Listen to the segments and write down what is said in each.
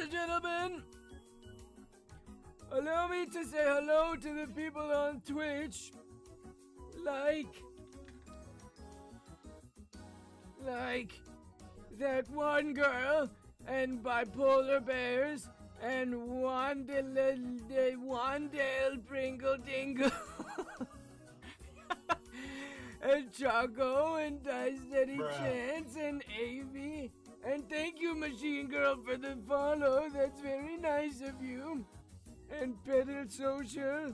and gentlemen, allow me to say hello to the people on Twitch, like that one girl, and Bipolar Bears, and Wandale Pringle Dingle, and Choco, and Dice Steady Chance, and Avy. And thank you, Machine Girl, for the follow. That's very nice of you. And Pedal Social,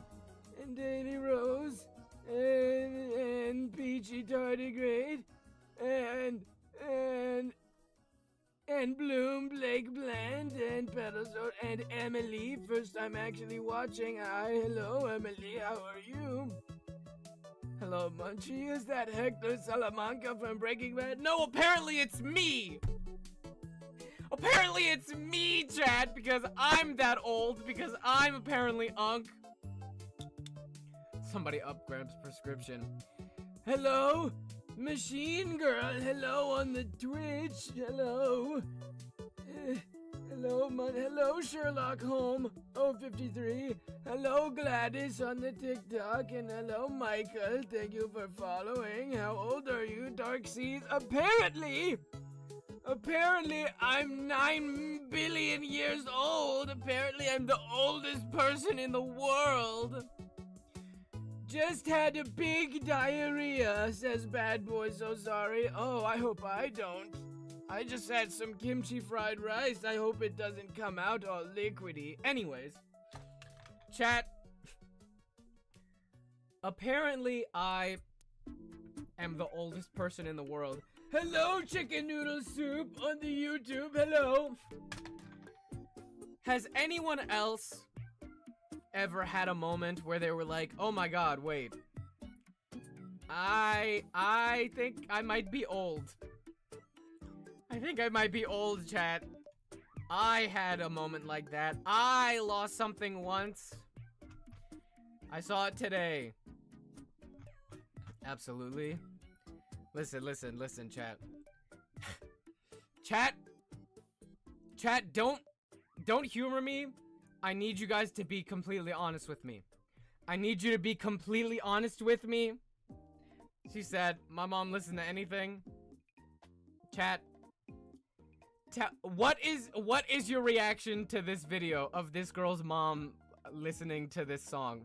and Daily Rose, and Peachy Tardigrade, and Bloom Blake Bland, and Pedal Social, and Emily. First time actually watching. Hi, hello, Emily. How are you? Hello, Munchie. Is that Hector Salamanca from Breaking Bad? No, apparently it's me! Apparently it's me, chat, because I'm that old, because I'm apparently Unc. Somebody up Gramps' prescription. Hello, Machine Girl. Hello on the Twitch. Hello. Hello, Sherlock Holmes 053. Hello, Gladys on the TikTok. And hello, Michael. Thank you for following. How old are you, Dark Seas? Apparently, I'm 9 billion years old. Apparently, I'm the oldest person in the world. Just had a big diarrhea, says Bad Boy So Sorry. Oh, I hope I don't. I just had some kimchi fried rice. I hope it doesn't come out all liquidy. Anyways, chat. Apparently, I am the oldest person in the world. Hello, Chicken Noodle Soup on the YouTube. Hello. Has anyone else ever had a moment where they were like, oh my god, wait. I think I might be old. I think I might be old, chat. I had a moment like that. I lost something once. I saw it today. Absolutely. Listen, chat. Chat, don't humor me. I need you guys to be completely honest with me. I need you to be completely honest with me. She said, my mom listened to anything. Chat, what is your reaction to this video of this girl's mom listening to this song?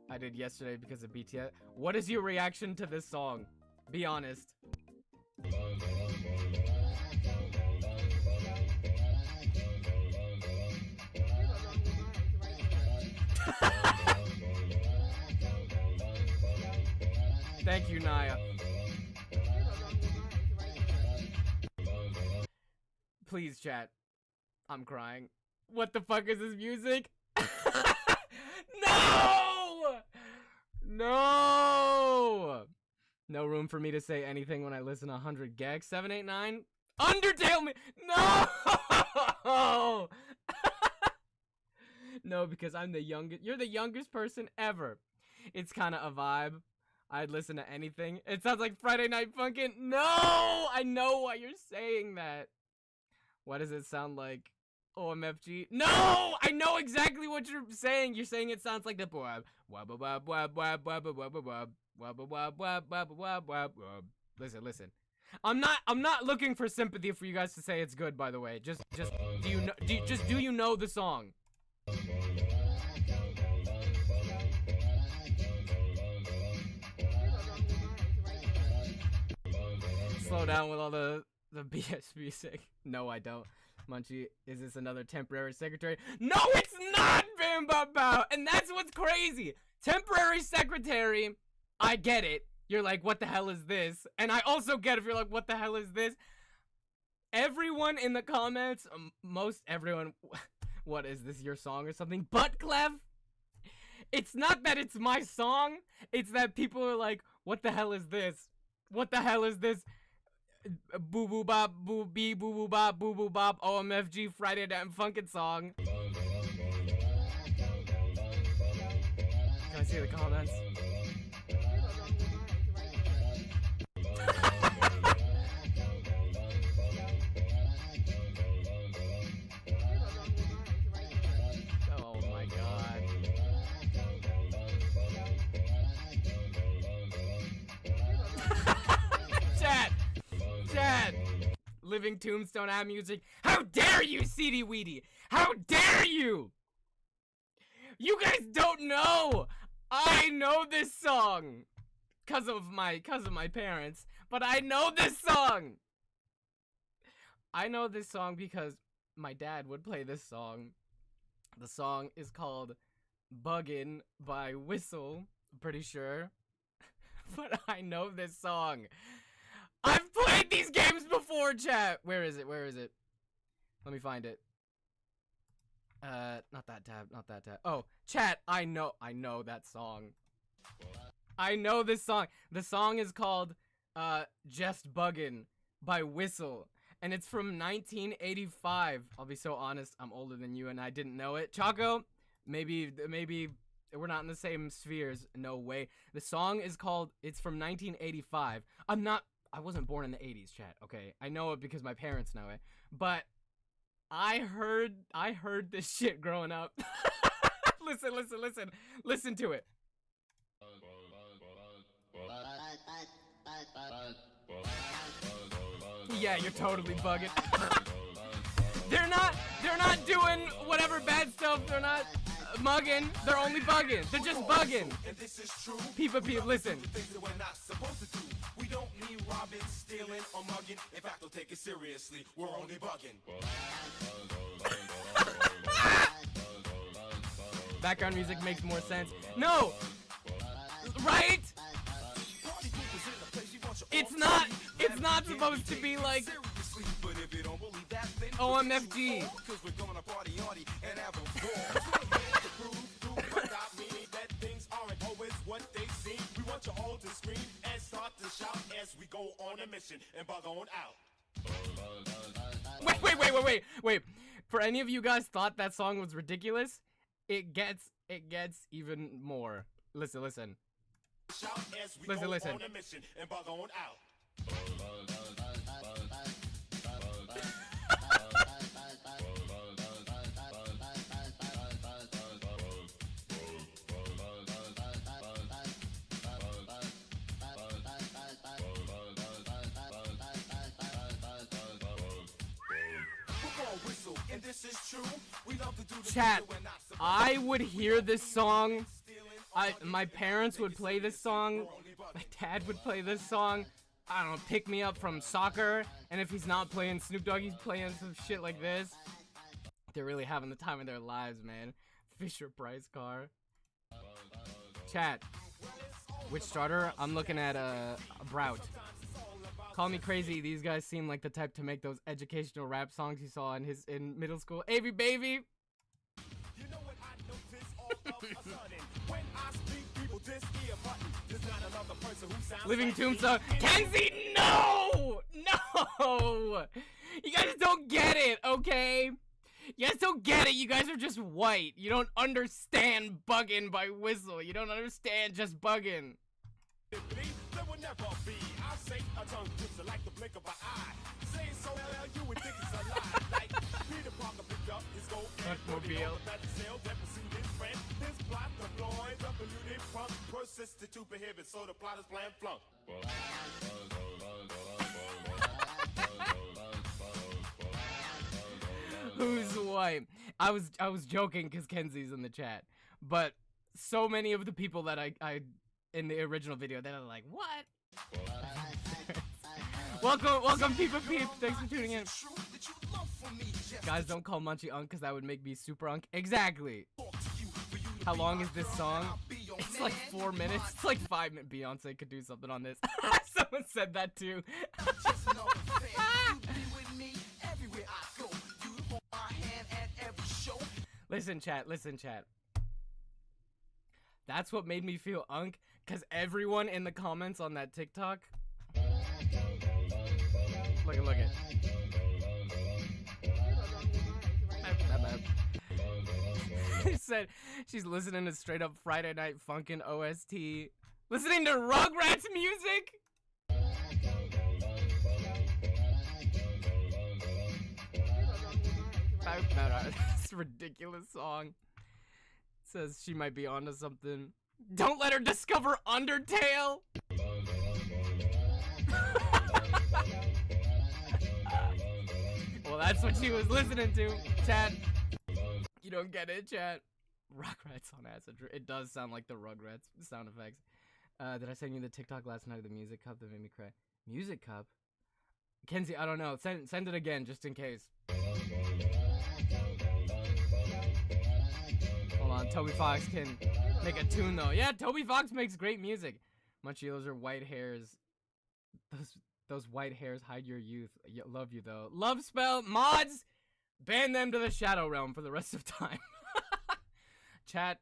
I did yesterday because of BTS. What is your reaction to this song? Be honest. Thank you, Naya. Please, chat. I'm crying. What the fuck is this music? No! No! No room for me to say anything when I listen to 100 Gex. 789? Undertale me! No! No, because I'm the youngest. You're the youngest person ever. It's kind of a vibe. I'd listen to anything. It sounds like Friday Night Funkin'. No! I know why you're saying that. Why does it sound like OMFG? No! I know exactly what you're saying. You're saying it sounds like the wab wab wab wab wab wab wab wab. Listen. I'm not looking for sympathy for you guys to say it's good, by the way. Just do you know the song? Slow down with all the BS music. No, I don't. Munchie, is this another temporary secretary? No, it's not, Bam Bam Bow! And that's what's crazy. Temporary secretary, I get it. You're like, what the hell is this? And I also get if you're like, what the hell is this? Everyone in the comments, most everyone, what is this, your song or something? But Clev, it's not that it's my song. It's that people are like, what the hell is this? What the hell is this? Boo boo bop, boo bee, boo boo bop, boo boo bop, OMFG Friday Night Funkin' song. Can I see the comments? Living Tombstone Am Music. How dare you, CD Weedy? How dare you? You guys don't know. I know this song. Cause of my parents. But I know this song. I know this song because my dad would play this song. The song is called Buggin' by Whistle. I'm pretty sure. But I know this song. I've played these games before, chat. Where is it? Where is it? Let me find it. Not that tab. Not that tab. Oh, chat. I know that song. I know this song. The song is called, Just Buggin' by Whistle. And it's from 1985. I'll be so honest, I'm older than you and I didn't know it. Choco, maybe we're not in the same spheres. No way. The song is called, it's from 1985. I wasn't born in the 80s, chat, okay? I know it because my parents know it. But I heard this shit growing up. Listen to it. Yeah, you're totally bugging. They're not doing whatever bad stuff. They're not mugging. They're only bugging. They're just bugging. Peep, listen. We don't need robbing, stealing, or mugging. In fact, don't take it seriously. We're only bugging. Background music makes more sense. No! Right? It's not supposed to be like OMFG. We want you all to scream and start to shout as we go on a mission and bug on out. Wait. For any of you guys thought that song was ridiculous, it gets even more. Listen. Shout as we go on a mission and bug on out. Chat, I would hear this song. My parents would play this song. My dad would play this song. I don't know, pick me up from soccer. And if he's not playing Snoop Dogg, he's playing some shit like this. They're really having the time of their lives, man. Fisher Price car. Chat, which starter? I'm looking at a Brout. Call me crazy, these guys seem like the type to make those educational rap songs you saw in middle school. Avy baby! You know what I notice all of a sudden when I speak, people diss ear button. There's not another person who sounds Living like Tombstone. Kenzie, no! No! You guys don't get it, okay? You guys don't get it. You guys are just white. You don't understand Buggin' by Whistle. You don't understand just Buggin'. There will never be. I say a tongue twister like the blink of an eye. Say so well, you would think it's a lie. Like Peter Parker picked up his gold Mobile. that pursued his friend. His plot deployed the polluted pump persisted to prohibit, so the plot is plan flunk. Who's white? I was joking because Kenzie's in the chat, but so many of the people that I in the original video, they're like, what? welcome people peep. Thanks for tuning in. Guys, don't call Munchie Unc because that would make me super Unc. Exactly. How long is this song? It's like 4 minutes. It's like 5 minutes. Beyonce could do something on this. Someone said that too. Listen, chat. That's what made me feel Unc, because everyone in the comments on that TikTok. Look it. He said she's listening to straight up Friday Night Funkin' OST. Listening to Rugrats music? It's a ridiculous song. Says she might be onto something. Don't let her discover Undertale! That's what she was listening to, chat. You don't get it, chat. Rugrats on acid. It does sound like the Rugrats sound effects. Did I send you the TikTok last night of the music cup that made me cry? Music cup? Kenzie, I don't know. Send it again just in case. Hold on, Toby Fox can make a tune though. Yeah, Toby Fox makes great music. Munchie, those are white hairs. Those white hairs hide your youth. Love you though. Love spell mods. Ban them to the shadow realm for the rest of time. Chat.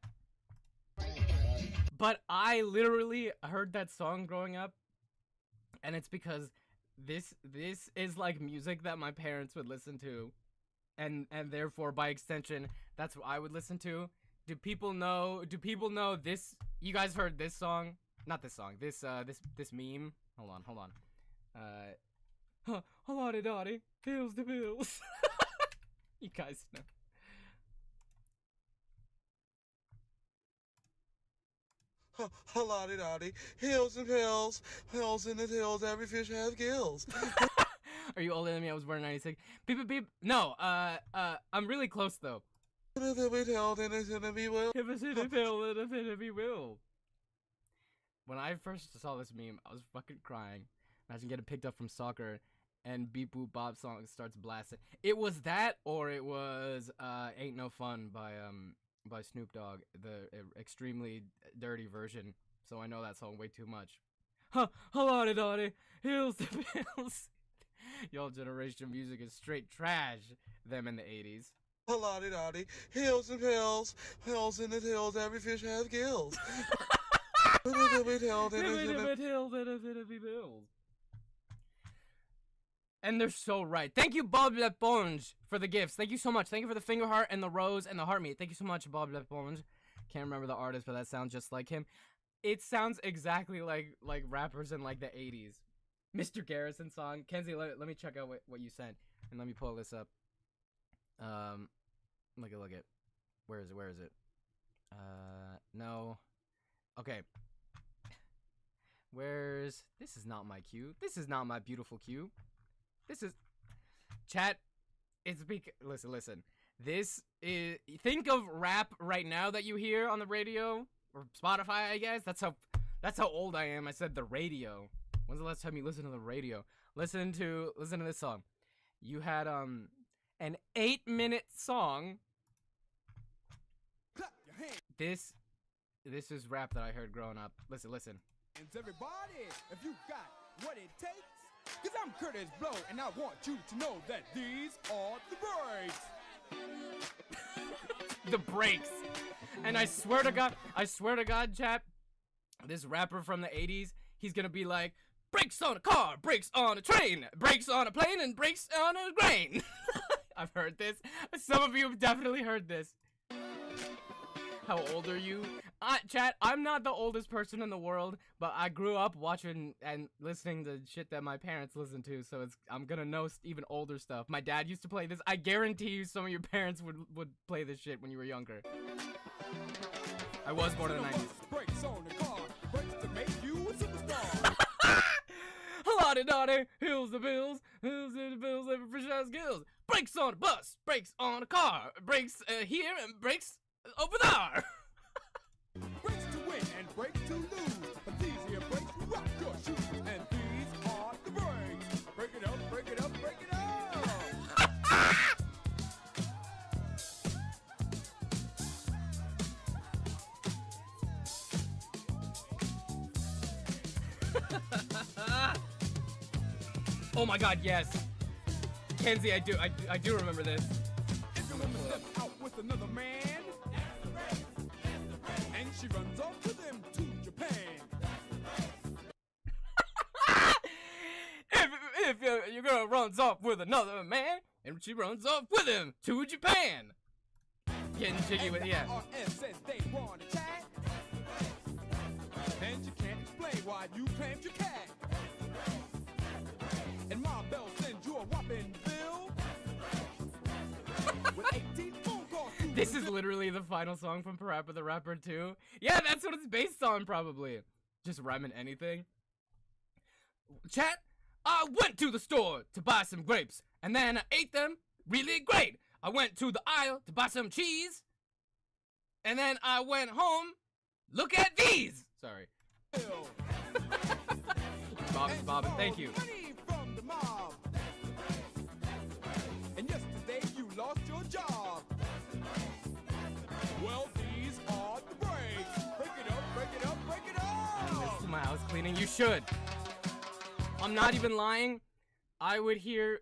But I literally heard that song growing up, and it's because this is like music that my parents would listen to, and therefore by extension that's what I would listen to. Do people know this? You guys heard this song? Not this song. This meme. Hold on. Halati dotty, pills the pills. You guys know. Halati dotty, hills and pills, hills in the hills, every fish has gills. Are you older than me? I was born in 96. Beep beep beep. No, I'm really close though. If we tell, then it's gonna be will. If it's in a pill, then it's gonna be will. When I first saw this meme, I was fucking crying. Imagine getting picked up from soccer and Beep Boop Bob song starts blasting. It was that, or it was Ain't No Fun by Snoop Dogg, the extremely dirty version. So I know that song way too much. Halati dotty, hills to pills. Y'all generation music is straight trash. Them in the 80s. Halati dotty, hills and pills, hills in the hills, every fish has gills. If we tell, then it's gonna be bills. And they're so right. Thank you, Bob Leponge, for the gifts. Thank you so much. Thank you for the finger heart and the rose and the heart meat. Thank you so much, Bob Leponge. Can't remember the artist, but that sounds just like him. It sounds exactly like rappers in like the 80s. Mr. Garrison song. Kenzie, let me check out what you sent. And let me pull this up. Look at. Where is it? No. Okay. This is not my cue. This is not my beautiful cue. This is, chat, listen, this is, think of rap right now that you hear on the radio, or Spotify, I guess. That's how old I am. I said the radio. When's the last time you listened to the radio? Listen to this song. You had, an 8-minute song. This is rap that I heard growing up. Listen. Everybody, if you got what it takes, cause I'm Curtis Blow, and I want you to know that these are the breaks. The breaks. And I swear to God, chat, this rapper from the 80s, he's gonna be like, brakes on a car, brakes on a train, brakes on a plane, and brakes on a grain. I've heard this. Some of you have definitely heard this. How old are you? Chat, I'm not the oldest person in the world, but I grew up watching and listening to shit that my parents listened to, so I'm gonna know even older stuff. My dad used to play this. I guarantee you some of your parents would play this shit when you were younger. I was born in the 90s. Brakes on the car, brakes to make you a superstar. Halati dotty, hills the bills, every fish has gills. Brakes on a bus, brakes on a car, brakes here and brakes over there. Brakes to win and brakes to lose, but these here brakes rock your shoes, and these are the brakes. Break it up, break it up, break it up. Oh my God, yes. Kenzie, I do remember this. If you ever step out with another man, and she runs off with him to Japan. if your girl runs off with another man, and she runs off with him to Japan. Getting jiggy with, yeah. RS says they want to chat, and you can't explain why you claimed your cat. And Ma Bell sends you a whopping bill with 18 phone calls. This is literally the final song from Parappa the Rapper 2. Yeah, that's what it's based on, probably. Just rhyming anything. Chat, I went to the store to buy some grapes, and then I ate them really great. I went to the aisle to buy some cheese, and then I went home. Look at these. Sorry. Bobbin, thank you. Money from the mob. And yesterday you lost your job. Well, these are the breaks. Break it up, break it up, break it up. This is my house cleaning. You should. I'm not even lying. I would hear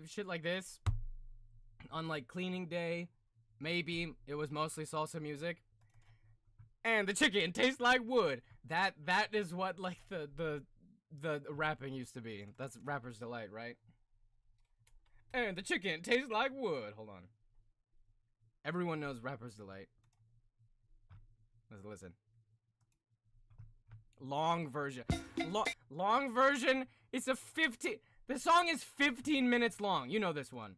shit like this on like cleaning day. Maybe it was mostly salsa music. And the chicken tastes like wood. That is what like the rapping used to be. That's Rapper's Delight, right? And the chicken tastes like wood. Hold on. Everyone knows Rapper's Delight. Let's listen. Long version. Long version. It's a 15. The song is 15 minutes long. You know this one.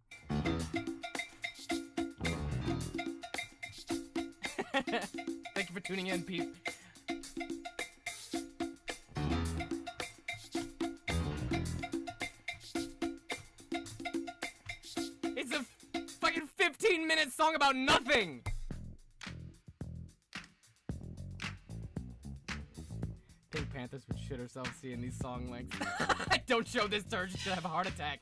Thank you for tuning in, peep. It's a fucking 15-minute song about nothing. Pink Panthers would shit herself seeing these song lengths. Don't show this to her, she's gonna have a heart attack.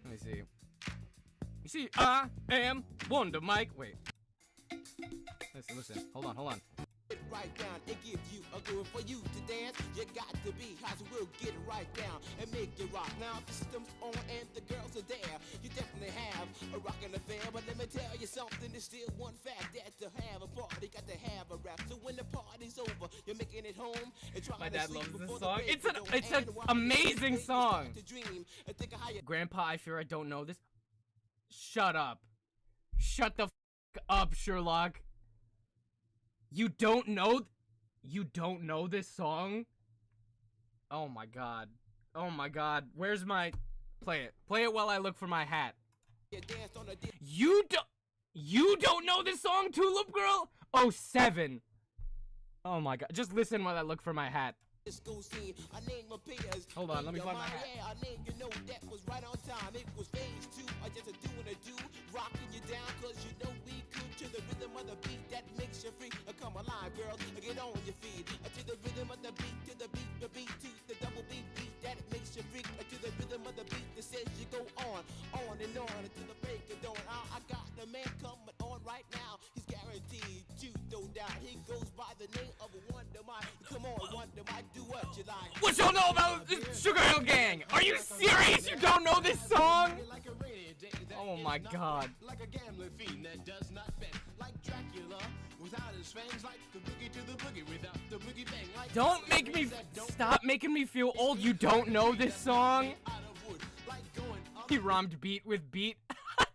Let me see. You see, I am Wonder Mike. Wait. Listen. Hold on. Right down and give you a groove for you to dance. You got to be hot, so we'll get it right down and make it rock. Now the system's on and the girls are there. You definitely have a rockin' affair, but let me tell you something. There's still one fact that to have a party, got to have a rap. So when the party's over, you're making it home and trying My to dad sleep loves this before song. the break of It's dawn. an And while amazing you song. start to dream and think of how you Grandpa, I fear I don't know this. Shut up. Shut the f up, Sherlock. You don't know this song? Oh my god. Where's my... Play it while I look for my hat. danced on a You don't know this song, Tulip Girl? Oh, 7. Oh my god. Just listen while I look for my hat. disco scene. I named my peers. Hold on, let me find my hat. Yeah, I named, you know, that was right on time. It was phase 2. I just a doing a do, rocking you down, cause you know we could to the rhythm of the beat that makes you free. Come alive, girls, get on your feet. To the rhythm of the beat, to the beat, to the double beat that makes you freak. To the rhythm of the beat that says you go on and on until the break of dawn. I got the man coming on right now. He's guaranteed to throw down. He goes by the name of Wonder Mike. Come on, Wonder Mike, do what you like. What y'all know about the Sugar Hill Gang? Are you serious? You don't know this song? Oh my god. Like a gambling fiend that does not bet. Like Dracula without his fangs. Like the boogie to the boogie without the boogie bang. Like Don't make me stop making me feel old. You don't know this song? out of wood. Like going up, He rhymed beat with beat.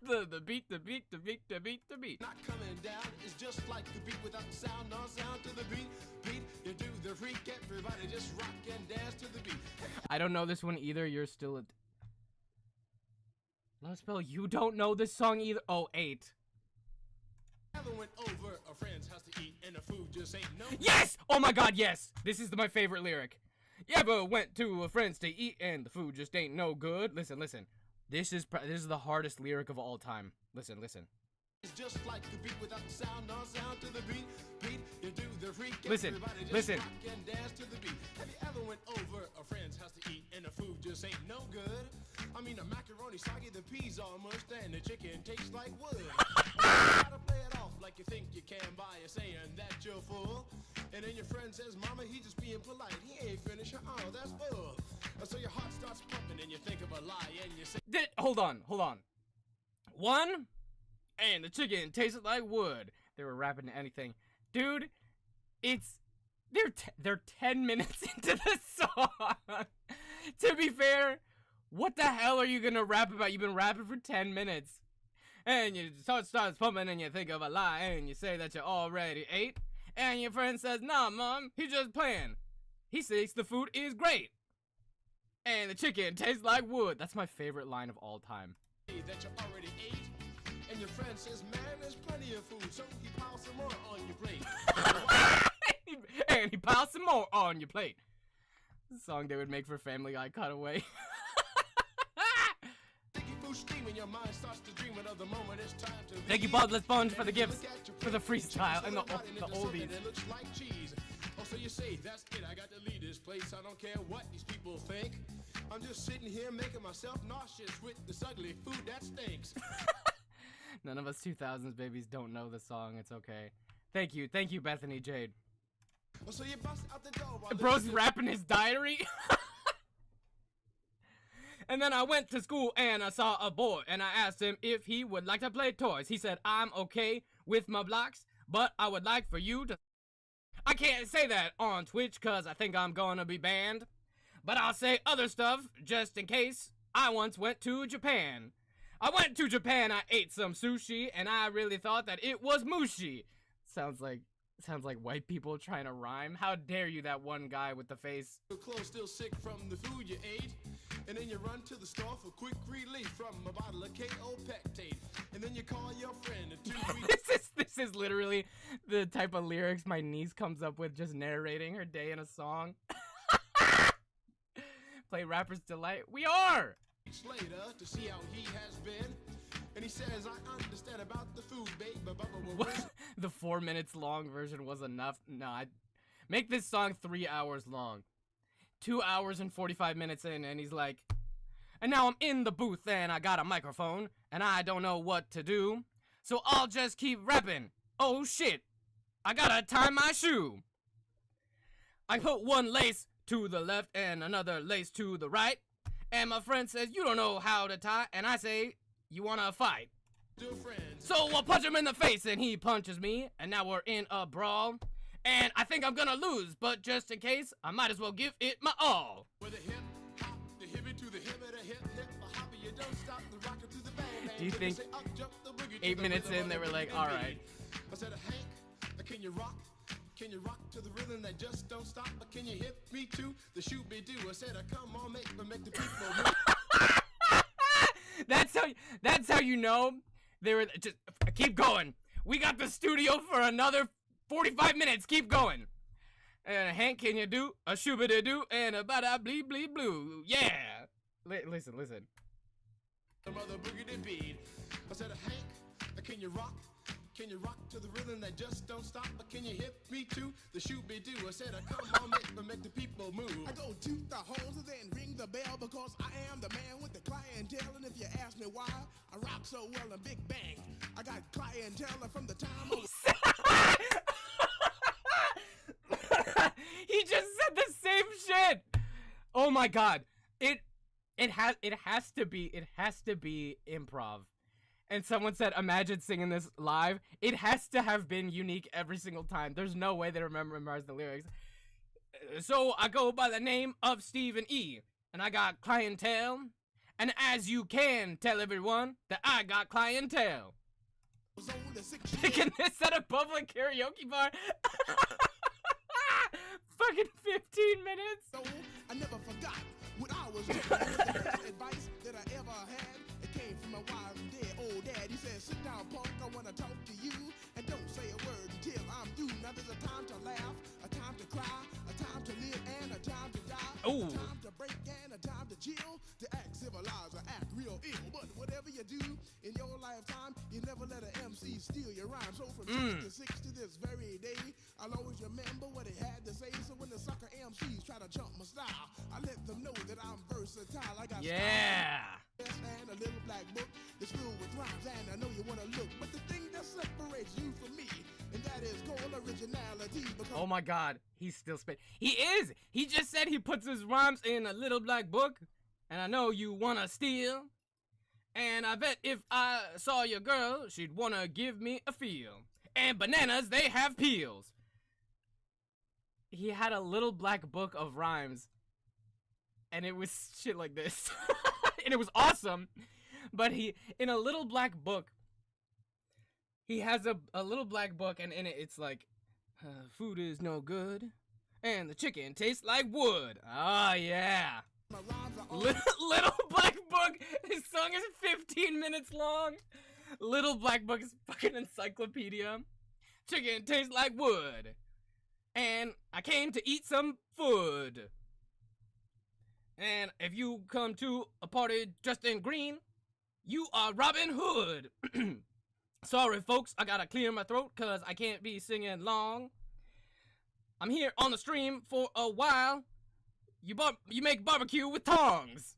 the beat. not coming down. It's just like the beat without the sound. No sound to the beat. Beat, you do the freak. Everybody just rock and dance to the beat. I don't know this one either. You're still a... Let's spell. You don't know this song either. Oh, 8. Ever went over a friend's house to eat and the food just ain't no. Yes! Oh my god, yes! This is my favorite lyric. You ever went to a friend's to eat and the food just ain't no good? Listen. This is the hardest lyric of all time. Listen. It's just like the beat without the sound. No sound to the beat. Beat, you do the freak. Listen, Everybody just listen. rock and dance to the beat. Have you ever went over a friend's house to eat and the food just ain't no good? I mean, the macaroni soggy, the peas are mushed, and the chicken tastes like wood. You gotta play it off like you think you can by saying that you're full. And then your friend says, Mama, he just being polite. He ain't finished. Oh, that's full. So your heart starts pumping and you think of a lie and you say, Hold on. 1, and the chicken tasted like wood. They were rapping to anything. Dude, they're 10 minutes into the song. To be fair, what the hell are you gonna rap about? You've been rapping for 10 minutes. And your heart starts pumping and you think of a lie and you say that you already ate. And your friend says, nah, Mom, he's just playing. He says the food is great. And the chicken tastes like wood. That's my favorite line of all time. that you already ate. And your friend says, man, there's plenty of food, so he piles some more on your plate. And he piles some more on your plate. The song they would make for Family Guy Cutaway. scheme and your mind starts to dream of the moment it's time to Thank you, leave. Baldless Sponge, for the And you gifts, look at your for the plate, freestyle, you and the swirl it into oldies. something that looks like cheese. Oh, so you say, that's it, I got to leave this place. I don't care what these people think. I'm just sitting here making myself nauseous with this ugly food that stinks. None of us 2000s babies don't know the song. It's okay. Thank you, Bethany Jade. Oh, so you bust out the door while Bro's listening- rapping his diary. And then I went to school and I saw a boy and I asked him if he would like to play toys. He said, I'm okay with my blocks, but I would like for you to... I can't say that on Twitch cause I think I'm gonna be banned. But I'll say other stuff just in case. I once went to Japan. I went to Japan, I ate some sushi, and I really thought that it was mushi. Sounds like white people trying to rhyme. How dare you, that one guy with the face. Your clothes still sick from the food you ate. And then you run to the store for quick relief from a bottle of KO Pectate. And then you call your friend in 2 weeks. This is literally the type of lyrics my niece comes up with just narrating her day in a song. Play Rapper's Delight. We are! Later to see how he has been. And he says, I understand about the food, babe, but What? The 4 minutes long version was enough. No, I'd make this song 3 hours long. 2 hours and 45 minutes in, and he's like, and now I'm in the booth and I got a microphone and I don't know what to do, so I'll just keep rapping. Oh shit, I gotta tie my shoe. I put one lace to the left and another lace to the right, and my friend says, you don't know how to tie, and I say, you wanna fight? So I'll punch him in the face and he punches me, and now we're in a brawl. And I think I'm gonna lose, but just in case, I might as well give it my all. With a hip hop, the hippie to the hip, the hip the hopper, you don't stop the rocker to the bang bang. Do you think Say, up, jump the boogie to 8 the minutes rhythm in of they the were like, boogie alright. beat. I said, Hank, can you rock? Can you rock to the rhythm that just don't stop? But can you hit me to the shoot be do? I said, come on, make the people move. That's how you know they were just keep going. We got the studio for another 45 minutes. Keep going. And Hank, can you do a shooba doo and a bada blee blee blue? Yeah. Listen. The mother boogie beat. I said, Hank, can you rock? Can you rock to the rhythm that just don't stop? But can you hit me to the shoot be do? I said, come on, make the people move. I go toot the horns and then ring the bell because I am the man with the clientele. And if you ask me why I rock so well in Big Bang, I got clientele from the time I was... He just said the same shit. Oh my god. It has to be improv. And someone said, imagine singing this live. It has to have been unique every single time. There's no way they memorize the lyrics. So I go by the name of Stephen E. And I got clientele. And as you can tell everyone that I got clientele. Picking this at a public karaoke bar. Fucking 15 minutes. So I never forgot what I was doing. The best advice that I ever had. It came from my wise and dead old dad. He said, sit down, punk, I want to talk to you. And don't say a word until I'm through. Now there's a time to laugh, a time to cry, a time to live, and a time to die. Ooh. A time to break and a time to chill. To act civilized or act real ill. But whatever you do in your lifetime, you never let an MC steal your rhyme. So from 6 to 6 to this very day, I'll always remember what he had to say. So when the sucker MCs try to jump my style, I let them know that I'm versatile. I got Yeah. style and a little black book that's filled with rhymes, and I know you wanna look. But the thing that separates you from me, and that is called originality. Because Oh my god. He's still spit. He is. He just said he puts his rhymes in a little black book. And I know you wanna steal. And I bet if I saw your girl, she'd wanna give me a feel. And bananas, they have peels. He had a little black book of rhymes. And it was shit like this. And it was awesome. But in a little black book, he has a little black book, and in it it's like, food is no good, and the chicken tastes like wood. Ah, yeah. my rhymes are all Little Black Book. His song is 15 minutes long. Little Black Book is fucking encyclopedia. Chicken tastes like wood. And I came to eat some food. And if you come to a party dressed in green, You are Robin Hood. Sorry, folks, I gotta clear my throat because I can't be singing long. I'm here on the stream for a while. You make barbecue with tongs.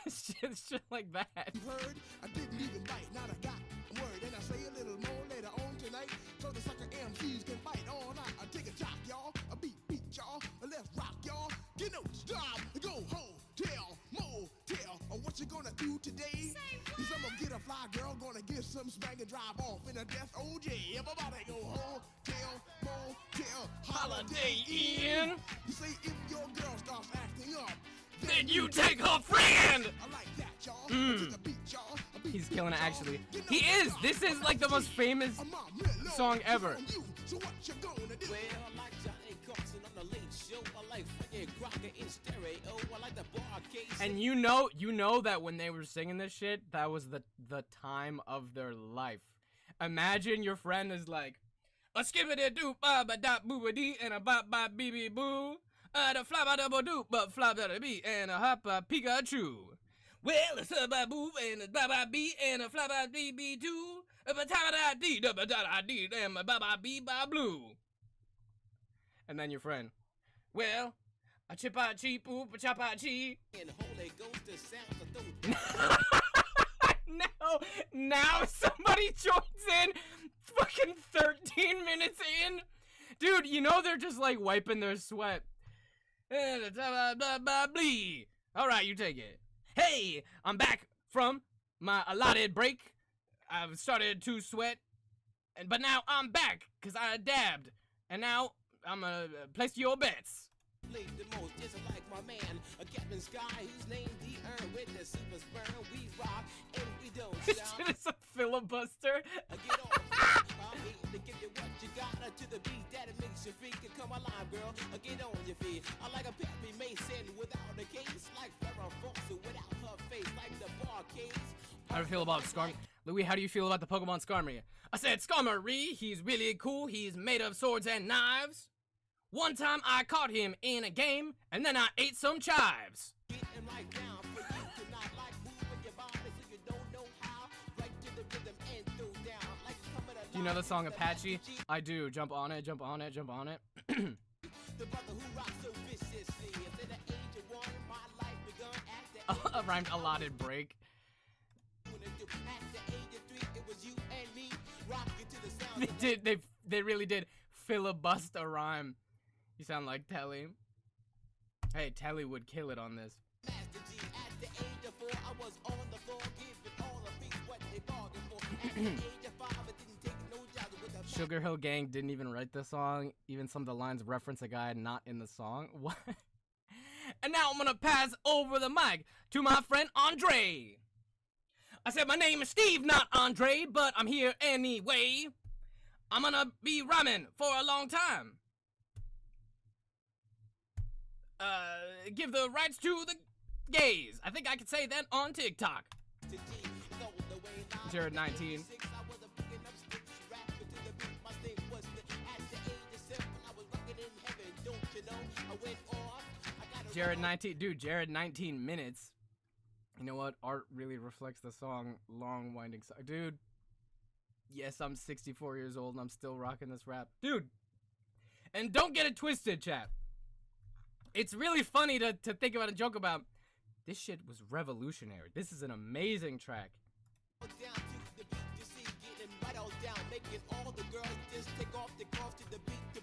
shit like that. Heard, I didn't even bite, not a got a word. And I say a little more later on tonight, so the sucker MCs can fight all night. I take a jock, y'all, a beat, y'all, a let's rock, y'all. Get no stop, go home, tell, motel, or what you gonna do today? Cause I'm gonna get a fly girl, gonna get some spank and drive off in a death OJ. Everybody go home, tell, motel, Holiday Inn. You say if your girl starts acting up, Then you take her friend! I like that, y'all. Take a beat, y'all. A beat, He's killing it, y'all. actually. Get no He is! stop, This is like the most famous I'm on real song low, ever. on you. So what you gonna do? Well, I like Johnny Carson on the Late Show. I like Frankie Crocker in stereo. I like the bar case. And you know that when they were singing this shit, that was the time of their life. Imagine your friend is like, a skibbity doo ba ba da boo ba dee and a ba ba bee bee boo. The flop ba da ba doo but flop da da bee and a hop a Pikachu. Well, it's a ba boo and a ba ba bee and a flop ba bee bee doo. A ba ta da dee da ba da da dee and a ba ba bee ba blue. And then your friend, well, a chip a chee poop a chop a chee. And Holy Ghost, the sounds of those. Now somebody joins in fucking 13 minutes in. Dude, you know they're just like wiping their sweat. Alright, you take it. Hey, I'm back from my allotted break. I've started to sweat. But now I'm back, because I dabbed. And now I'm gonna place your bets. Played the most, just like my man, a Captain Sky, whose name D-Earn with the super sperm. We rock and we don't This stop. shit is a filibuster. Get off, I'm here to give you what you got to the beat that it makes you freak. Come alive, girl, get on your feet. I like a Perry Mason without a case, like Farrah Fawcett without her face, like the bar case. How do you feel about Skarmory? Louis, how do you feel about the Pokemon Skarmory? I said Skarmory, he's really cool, he's made of swords and knives. One time I caught him in a game, and then I ate some chives. Getting right down for you to not like moving your body so you don't know how. Right to the rhythm and throw down like coming alive. Do you know the song Apache? I do. Jump on it, jump on it, jump on it. The brother who rocks so viciously. At the age of 1, my life begun at the Rhymed allotted break. At the age of 3, it was you and me rocking to the sound They of did. They really did filibust a rhyme. You sound like Telly. Hey, Telly would kill it on this. Master G. At the age of 4, I was on the floor giving all the freaks what they bargained for. At the age of 5, I didn't take no jobs with a Sugar Hill Gang didn't even write the song. Even some of the lines reference a guy not in the song. What? And now I'm gonna pass over the mic to my friend Andre. I said my name is Steve, not Andre, but I'm here anyway. I'm gonna be rhyming for a long time. Give the rights to the gays. I think I could say that on TikTok. Jared 19. Jared 19, dude, Jared 19 minutes. You know what? Art really reflects the song, long winding song. Dude, yes, I'm 64 years old and I'm still rocking this rap. Dude, and don't get it twisted, chat. It's really funny to think about and joke about. This shit was revolutionary. This is an amazing track.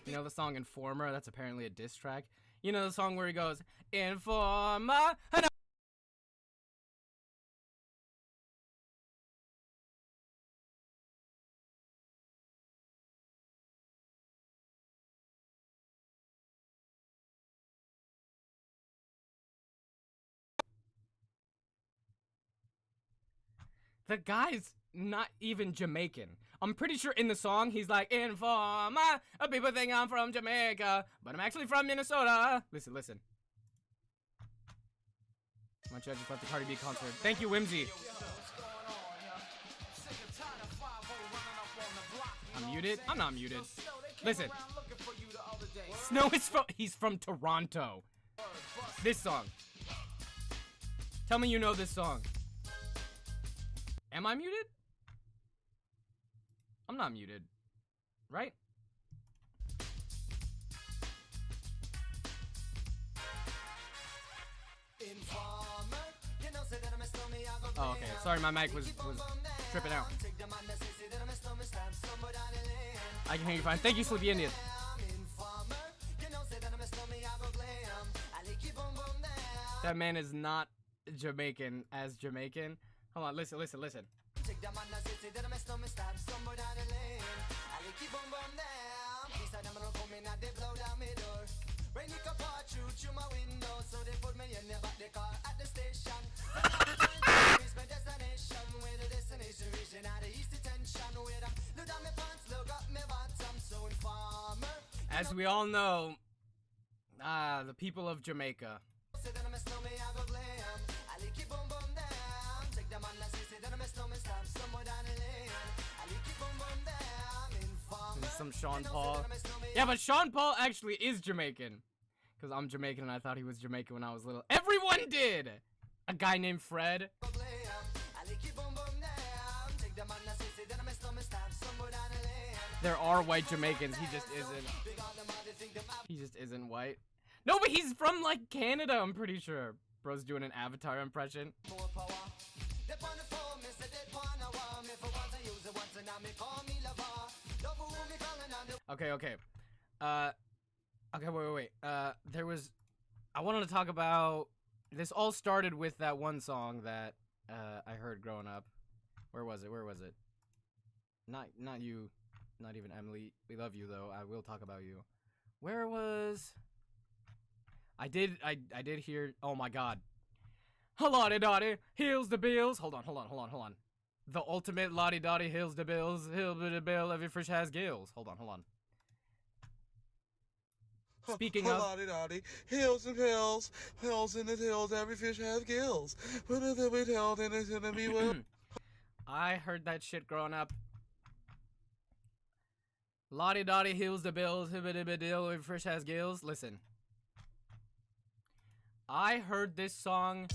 You know the song Informer? That's apparently a diss track. You know the song where he goes, Informer. The guy's not even Jamaican. I'm pretty sure in the song he's like, Informer, people think I'm from Jamaica, but I'm actually from Minnesota. Listen, listen. My judge just left the Cardi B concert. Thank you, Whimsy. I'm muted? I'm not muted. Listen. Snow is he's from Toronto. This song. Tell me you know this song. Am I muted? I'm not muted. Right? Oh, okay. Sorry, my mic was tripping out. I can hear you fine. Thank you, Sleepy Indian. That man is not Jamaican as Jamaican. Hold on, listen. As we all know, the people of Jamaica. Some Sean Paul. Yeah, but Sean Paul actually is Jamaican. Because I'm Jamaican and I thought he was Jamaican when I was little. Everyone did! A guy named Fred. There are white Jamaicans, he just isn't. He just isn't white. No, but he's from, like, Canada, I'm pretty sure. Bro's doing an Avatar impression. Okay. Okay, wait. I wanted to talk about... This all started with that one song that, I heard growing up. Where was it? Not you. Not even Emily. We love you, though. I will talk about you. Where was... I did hear... Oh, my God. Lottie-dottie, heels the bills. Hold on. The ultimate lottie-dottie, heels the bills. Hill the bill, every fish has gills. Hold on. Speaking of... Lottie-dottie, hills and hills, hills in the hills, every fish has gills. But if we tell, then it's gonna be well. I heard that shit growing up. Lottie-dottie, heels the bills, hibbidi-bidi-dill, every fish has gills. Listen. I heard this song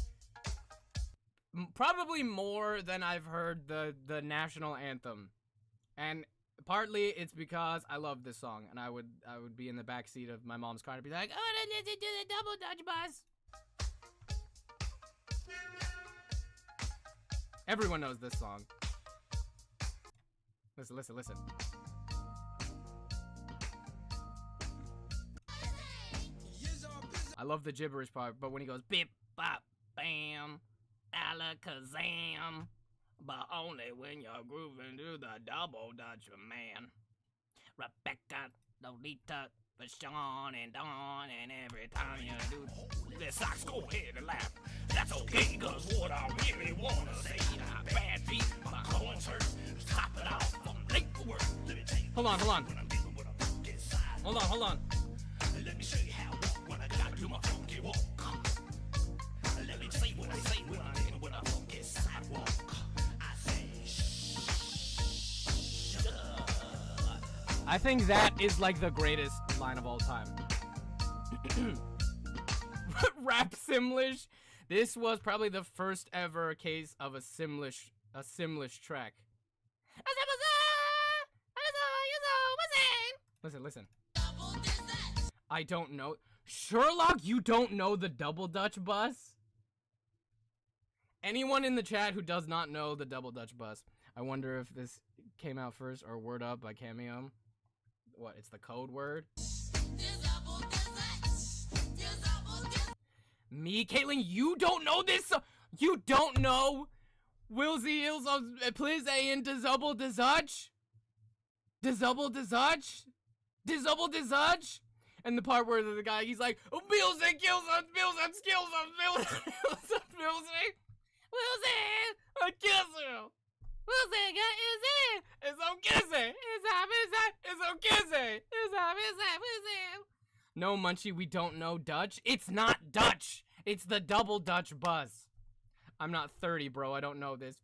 probably more than I've heard the national anthem. And partly it's because I love this song, and I would be in the backseat of my mom's car and be like, oh, let's do the double dutch bus. Everyone knows this song. Listen. I love the gibberish part, but when he goes bip bop bam alakazam, but only when you're grooving to the double dutch man. Rebecca, Lolita, Vashon, and Dawn, and every time you do this, socks, go ahead and laugh. That's okay, cause what I really wanna say, I bad beat, my clones hurt, top it off, I'm late for work. Hold on. Let me show you how I walk when I gotta do my funky walk. Let me say what I say when I'm in with a funky sidewalk. I say I think that is like the greatest line of all time. Rap Simlish. This was probably the first ever case of a Simlish track. Listen. I don't know. Sherlock, you don't know the Double Dutch Bus? Anyone in the chat who does not know the Double Dutch Bus, I wonder if this came out first or Word Up by Cameo. What, it's the code word? Me, Caitlin, you don't know this? You don't know Wilsey Hills of Pliz A and Dizubble Dizudge? Dizubble Dizudge? Dizubble Dizudge? And the part where the guy, he's like, oh, Wilsey kills us, Wilsey skills us, Wilsey, I kiss you. Wilsey got his in. It's so kissy. It's so kissy. No, Munchie, we don't know Dutch. It's not Dutch. It's the Double Dutch Buzz. I'm not 30, bro. I don't know this.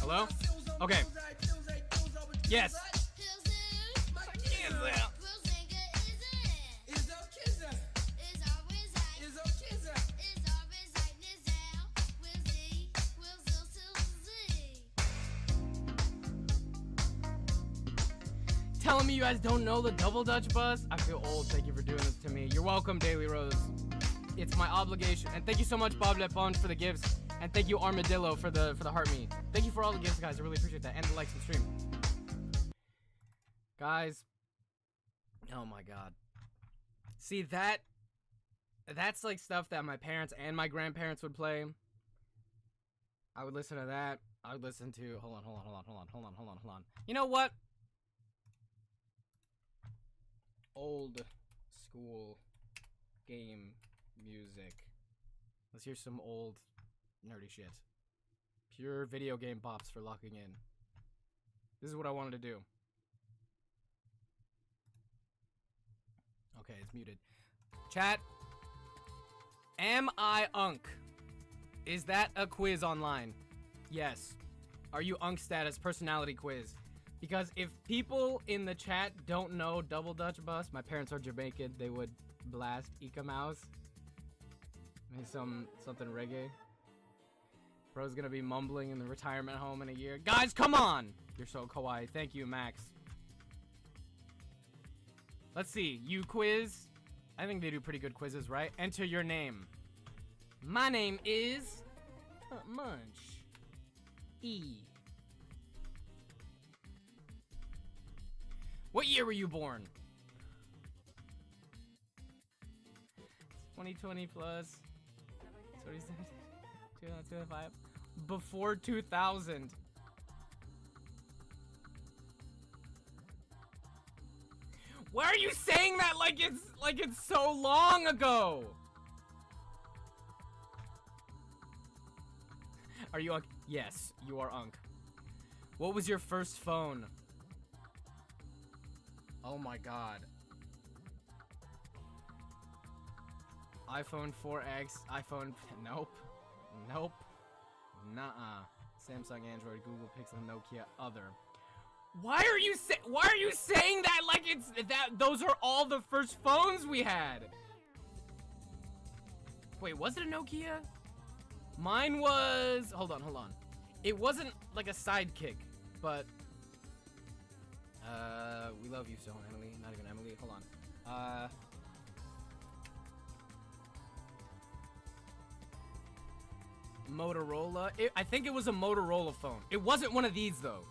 Hello? Okay. Yes. Telling me you guys don't know the Double Dutch bus? I feel old. Thank you for doing this to me. You're welcome, Daily Rose. It's my obligation. And thank you so much, Bob Lepon, for the gifts. And thank you, Armadillo, for the heart me. Thank you for all the gifts, guys. I really appreciate that. And the likes and stream. Guys. Oh my god. See, that's like stuff that my parents and my grandparents would play. I would listen to that. I would listen to hold on. You know what? Old school game music. Let's hear some old nerdy shit. Pure video game pops for locking in. This is what I wanted to do. Okay, it's muted. Chat. Am I Unc? Is that a quiz online? Yes. Are you Unc status personality quiz? Because if people in the chat don't know Double Dutch Bus, my parents are Jamaican, they would blast Ika Mouse. Maybe something reggae. Bro's gonna be mumbling in the retirement home in a year. Guys, come on! You're so kawaii. Thank you, Max. Let's see. You quiz? I think they do pretty good quizzes, right? Enter your name. My name is... Munch. E. What year were you born? 2020 plus 2005 before 2000. Why are you saying that like it's so long ago? Are you Unc? Yes, you are Unc. What was your first phone? Oh my god. iPhone 4X, iPhone, nope. Nope. Nuh-uh. Samsung, Android, Google Pixel, Nokia, other. Why are you saying that like it's that those are all the first phones we had? Wait, was it a Nokia? Mine was, hold on. It wasn't like a sidekick, but we love you so, Emily. Not even Emily. Hold on. Motorola. I think it was a Motorola phone. It wasn't one of these though,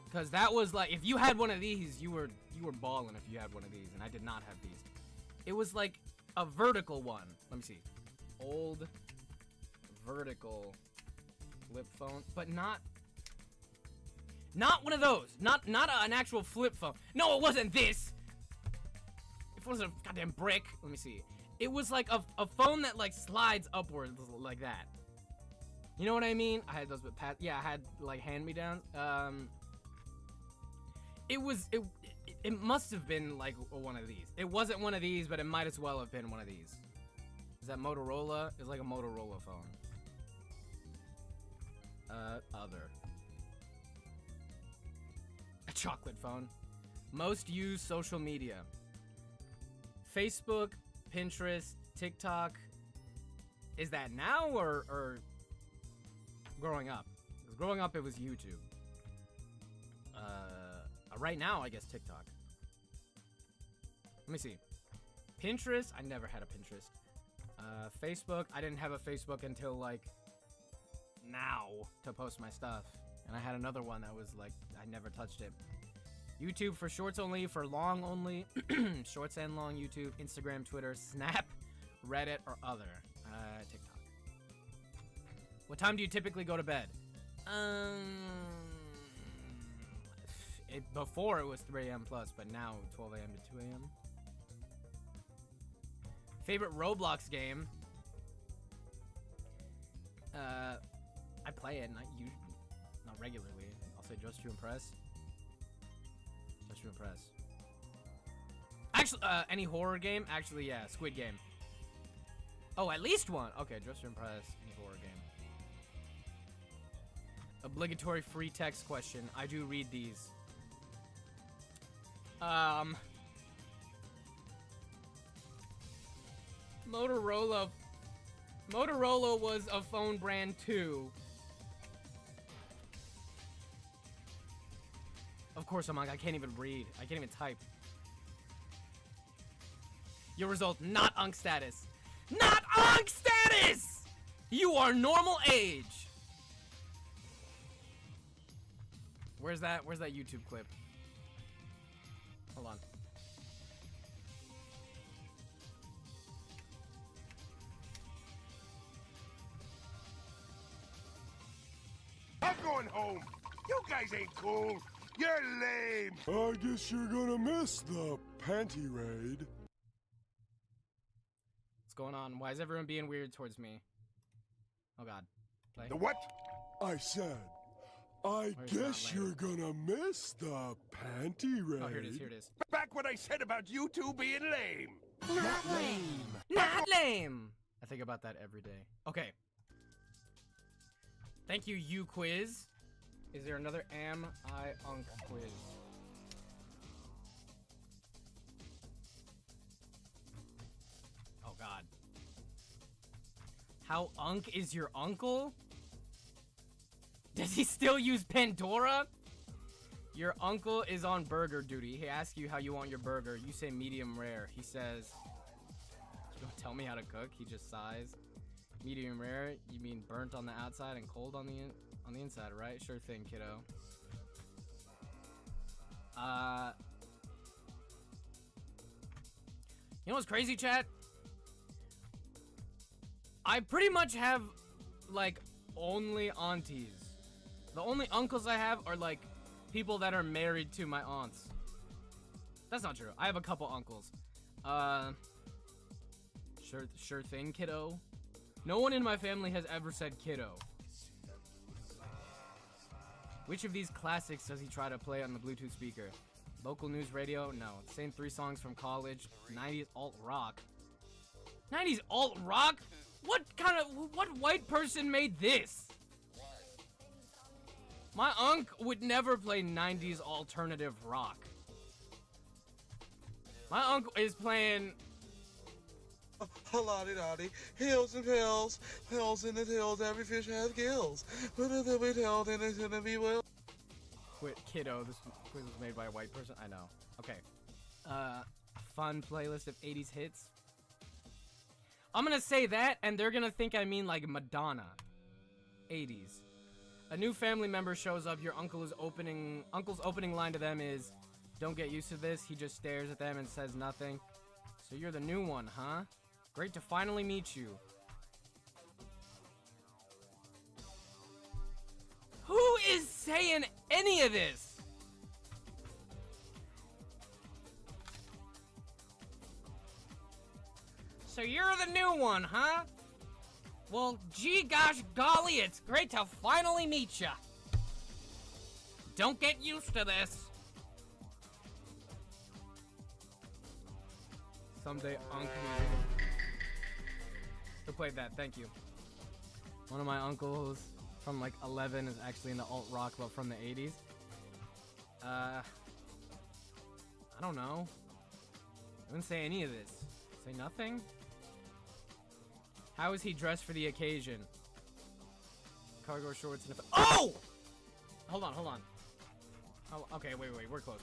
because that was like if you had one of these, you were balling if you had one of these, and I did not have these. It was like a vertical one. Let me see. Old vertical flip phone, but not one of those. Not an actual flip phone. No, it wasn't this. It wasn't a goddamn brick. Let me see. It was like a phone that like slides upwards like that. You know what I mean? I had those, but yeah, I had like hand-me-downs. It must have been like one of these. It wasn't one of these, but it might as well have been one of these. Is that Motorola? It's like a Motorola phone. Other. A chocolate phone. Most used social media. Facebook, Pinterest, TikTok. Is that now or growing up? Because growing up it was YouTube. Right now I guess TikTok. Let me see. Pinterest, I never had a Pinterest. Facebook, I didn't have a Facebook until like now to post my stuff. And I had another one that was like, I never touched it. YouTube for shorts only, for long only. Shorts and long YouTube, Instagram, Twitter, Snap, Reddit, or other. TikTok. What time do you typically go to bed? Before it was 3 a.m. plus, but now 12 a.m. to 2 a.m. Favorite Roblox game? I play it, not regularly. I'll say Just to Impress. Just to Impress. Actually, any horror game? Actually, yeah, Squid Game. Oh, at least one. Okay, Just to Impress, any horror game. Obligatory free text question. I do read these. Motorola. Motorola was a phone brand too. Of course, I'm like, I can't even read. I can't even type. Your result, not Unc status. Not Unc status! You are normal age. Where's that YouTube clip? Hold on. I'm going home. You guys ain't cool. You're lame. I guess you're gonna miss the panty raid. What's going on? Why is everyone being weird towards me? Oh god. Play. The what? I said, I Where's guess that you're gonna miss the panty raid. Oh, here it is, here it is. Back what I said about you two being lame. Not lame. Not lame. I think about that every day. Okay. Thank you, you quiz. Is there another Am I Unc quiz? Oh god. How Unc is your uncle? Does he still use Pandora? Your uncle is on burger duty. He asks you how you want your burger. You say medium rare. He says, "You don't tell me how to cook." He just sighs. Medium rare, you mean burnt on the outside and cold on the inside, right? Sure thing, kiddo. You know what's crazy, chat? I pretty much have, like, only aunties. The only uncles I have are, like, people that are married to my aunts. That's not true. I have a couple uncles. Sure thing, kiddo. No one in my family has ever said kiddo. Which of these classics does he try to play on the Bluetooth speaker? Local news radio? No. Same 3 songs from college. 90s alt rock. 90s alt rock? What white person made this? My unc would never play 90s alternative rock. My unc is playing... Lottie-dottie, hills and hills, hills in the hills, every fish has gills. But if we tell, then it's gonna be well. Quit, kiddo. This quiz was made by a white person. I know. Okay. Fun playlist of 80s hits. I'm gonna say that, and they're gonna think I mean like Madonna. 80s. A new family member shows up. Your uncle's opening line to them is, "Don't get used to this." He just stares at them and says nothing. So you're the new one, huh? Great to finally meet you. Who is saying any of this? So you're the new one, huh? Well, gee gosh golly, it's great to finally meet ya. Don't get used to this. Someday Unc who played that, thank you. One of my uncles from like 11 is actually into alt rock, but from the 80s. I don't know. I wouldn't say any of this. Say nothing? How is he dressed for the occasion? Cargo shorts and oh! Hold on. Oh, okay, wait, we're close.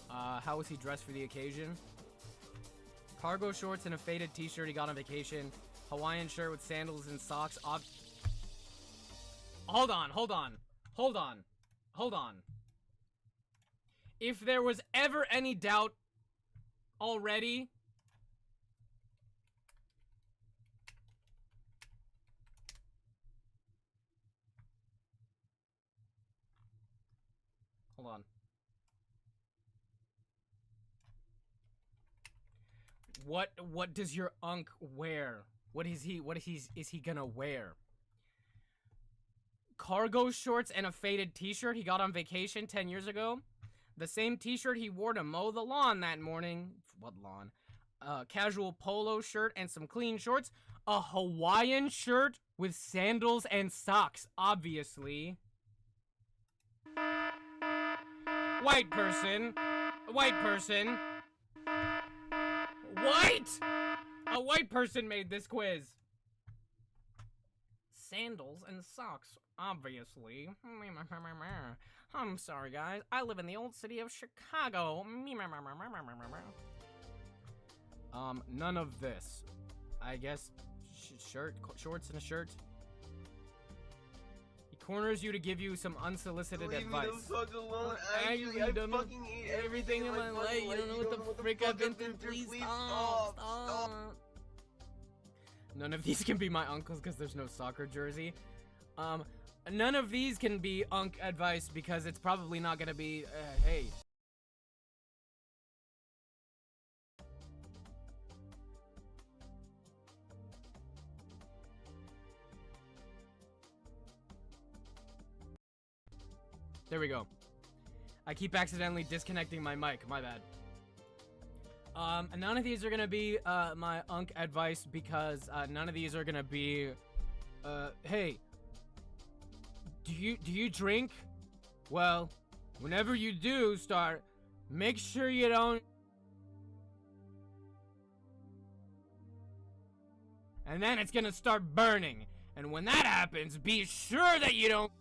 How was he dressed for the occasion? Cargo shorts and a faded t-shirt he got on vacation. Hawaiian shirt with sandals and socks. Hold on. If there was ever any doubt already, hold on. What does your unc wear? What is he gonna wear? Cargo shorts and a faded t-shirt he got on vacation 10 years ago. The same t-shirt he wore to mow the lawn that morning. What lawn? a casual polo shirt and some clean shorts, a Hawaiian shirt with sandals and socks, obviously. White person. White person. White! A white person made this quiz. Sandals and socks, obviously. I'm sorry, guys. I live in the old city of Chicago. None of this. I guess shorts and a shirt. He corners you to give you some unsolicited advice. Leave me the fuck alone. I I don't know fucking hate everything in my life. You don't know what the frick I've been through. Please stop. None of these can be my uncles because there's no soccer jersey. None of these can be Unc advice because it's probably not gonna be, hey. There we go. I keep accidentally disconnecting my mic, my bad. None of these are gonna be, my Unc advice because, none of these are gonna be, hey, do you drink? Well, whenever you do start, make sure you don't. And then it's gonna start burning. And when that happens, be sure that you don't.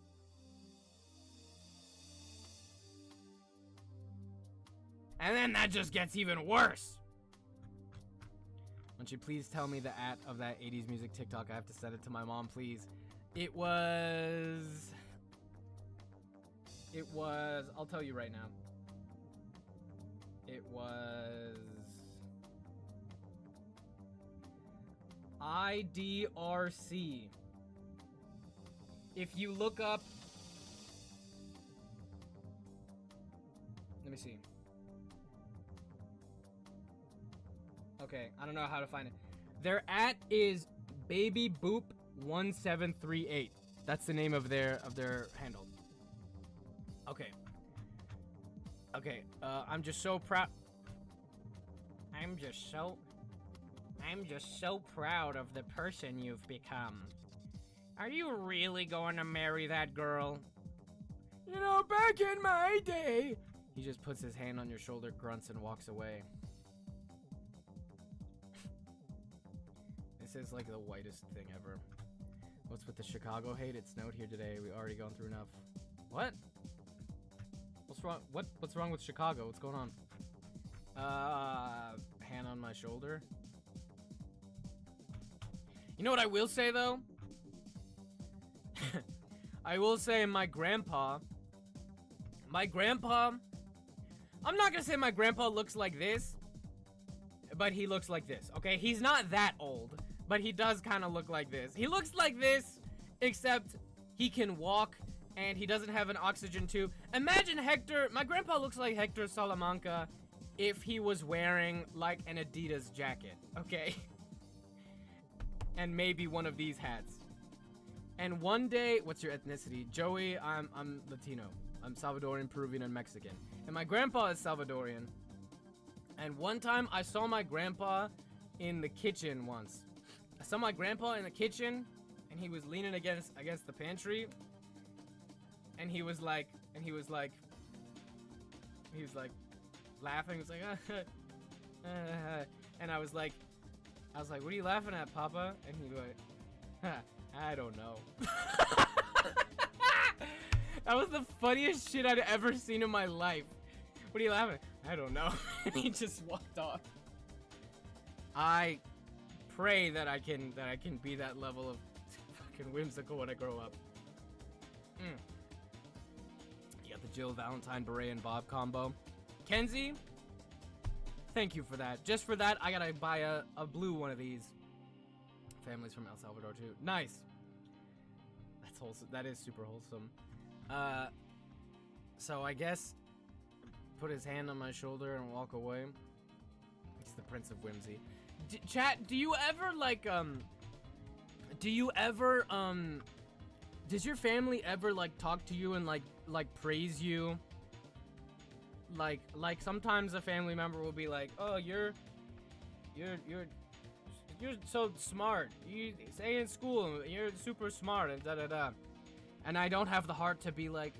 And then that just gets even worse. Won't you please tell me the of that 80s music TikTok? I have to send it to my mom, please. It was, I'll tell you right now. It was IDRC. If you look up, let me see. Okay, I don't know how to find it. Their is babyboop1738. That's the name of their handle. Okay. Okay, I'm just so proud. I'm just so proud of the person you've become. Are you really going to marry that girl? You know, back in my day. He just puts his hand on your shoulder, grunts, and walks away. This is like the whitest thing ever. What's with the Chicago hate? It snowed here today. We already gone through enough. What? What's wrong? What's wrong with Chicago? What's going on? Hand on my shoulder. You know what I will say though? I will say my grandpa. I'm not gonna say my grandpa looks like this, but he looks like this. Okay, he's not that old. But he does kind of look like this. He looks like this, except he can walk and he doesn't have an oxygen tube. Imagine Hector. My grandpa looks like Hector Salamanca if he was wearing like an Adidas jacket, okay? And maybe one of these hats. And one day, what's your ethnicity? Joey, I'm Latino. I'm Salvadorian, Peruvian, and Mexican. And my grandpa is Salvadorian. And one time I saw my grandpa in the kitchen once. I saw my grandpa in the kitchen, and he was leaning against the pantry, and he was like laughing. He was like, and I was like, what are you laughing at, Papa? And he was like, I don't know. That was the funniest shit I'd ever seen in my life. What are you laughing at? I don't know. And he just walked off. I pray that I can be that level of fucking whimsical when I grow up. You got the Jill Valentine Beret and Bob combo. Kenzie, thank you for that. Just for that, I gotta buy a blue one of these. Family's from El Salvador too. Nice. That's wholesome. That is super wholesome. So I guess put his hand on my shoulder and walk away. He's the Prince of Whimsy. Chat, do you ever like does your family ever like talk to you and like praise you? Like sometimes a family member will be like, "Oh, you're you're so smart. You stay in school. You're super smart and da da da. And I don't have the heart to be like,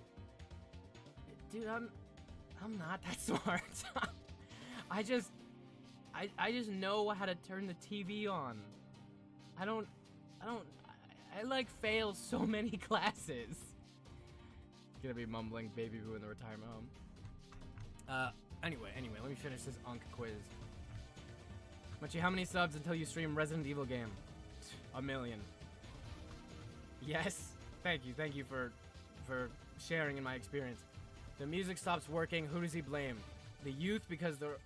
dude, I'm not that smart. I just know how to turn the TV on. I like fail so many classes. Gonna be mumbling baby boo in the retirement home. Anyway, let me finish this Unc quiz. Munchie, how many subs until you stream Resident Evil game? 1 million. Yes. Thank you for sharing in my experience. The music stops working. Who does he blame? The youth, because they're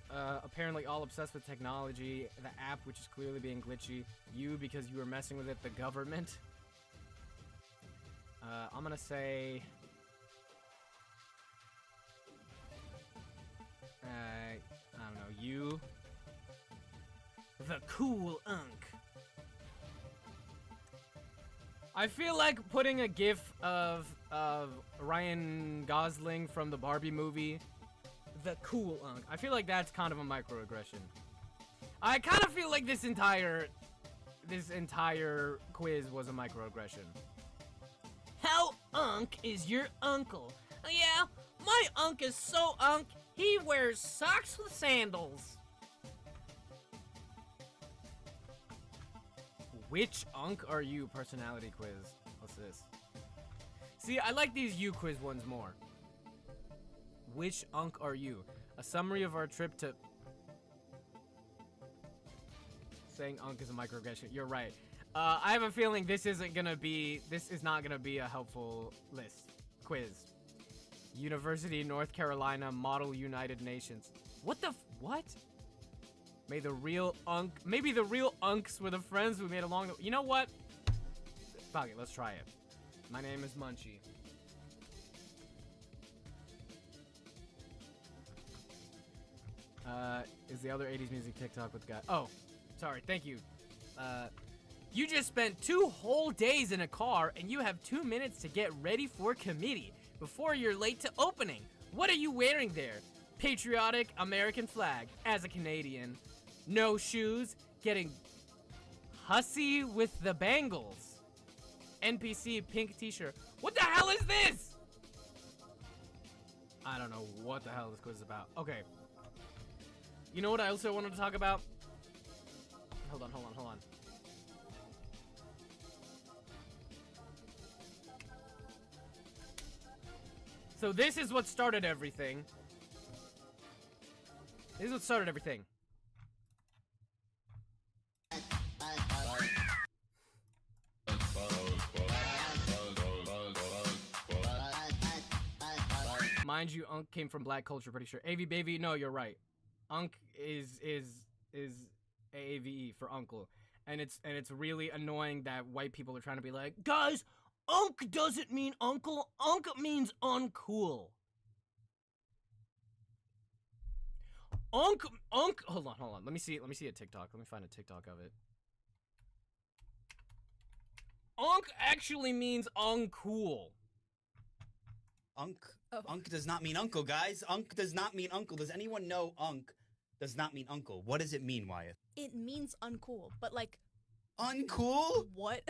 apparently all obsessed with technology. The app, which is clearly being glitchy. You, because you were messing with it. The government. I'm gonna say... I don't know. You. The cool Unc. I feel like putting a gif of Ryan Gosling from the Barbie movie, the cool Unc. I feel like that's kind of a microaggression. I kind of feel like this entire quiz was a microaggression. How Unc is your uncle? Yeah, my Unc is so Unc, he wears socks with sandals. Which Unc are you? Personality quiz. What's this? See, I like these you quiz ones more. Which Unc are you? A summary of our trip to... Saying Unc is a microaggression. You're right. I have a feeling this is not gonna be a helpful list. Quiz. University of North Carolina, Model United Nations. What? Maybe the real Uncs were the friends we made along the... You know what? Fuck it, let's try it. My name is Munchie. Is the other 80s music TikTok with guy... Oh, sorry, thank you. You just spent 2 whole days in a car and you have 2 minutes to get ready for committee before you're late to opening. What are you wearing there? Patriotic American flag as a Canadian. No shoes, getting hussy with the bangles. NPC pink t-shirt. What the hell is this? I don't know what the hell this quiz is about. Okay. You know what I also wanted to talk about? Hold on. So this is what started everything. Mind you, Unc came from black culture, pretty sure. AV baby, no, you're right. Unc is AAVE for uncle. And it's really annoying that white people are trying to be like, guys, Unc doesn't mean uncle, Unc means uncool. Unc, hold on. Let me see a TikTok. Let me find a TikTok of it. Unc actually means uncool. Unc. Oh. Unc does not mean uncle, guys. Unc does not mean uncle. Does anyone know Unc does not mean uncle? What does it mean, Wyatt? It means uncool, but like... Uncool? What?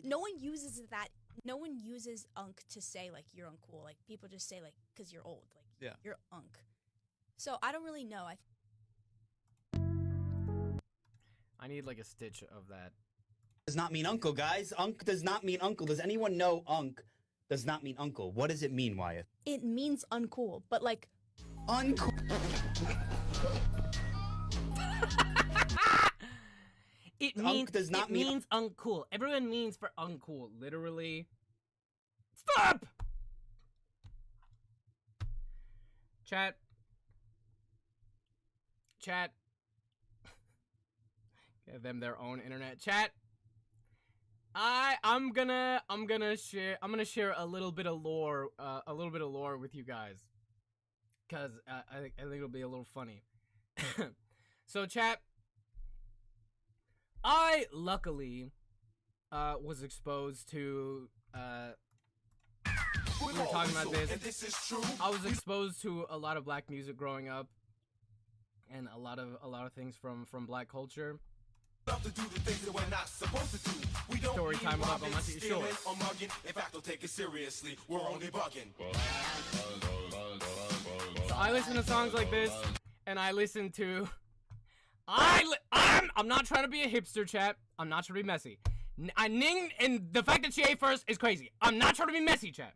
No one uses that. No one uses Unc to say, like, you're uncool. Like, people just say, like, because you're old. Like, yeah. You're Unc. So, I don't really know. I need, like, a stitch of that. Does not mean uncle, guys. Unc does not mean uncle. Does anyone know Unc does not mean uncle? What does it mean, Wyatt? It means uncool, but, like... Uncool. It means uncool. Everyone means for uncool. Literally. Stop! Chat. Give them their own internet. Chat. I'm gonna share a little bit of lore with you guys. Cause I think it'll be a little funny. So chat, I luckily was exposed to we were talking about this. I was exposed to a lot of black music growing up, and a lot of things from Black culture. Love to do the things that we're not supposed to do. We don't Story mean time about robbing, Munchie, stealing, sure. or mugging. In fact, don't take it seriously. We're only bugging. So I listen to songs like this, and I listen to. I'm not trying to be a hipster, chat. I'm not trying to be messy. Ning, and the fact that she ate first is crazy. I'm not trying to be messy, chat.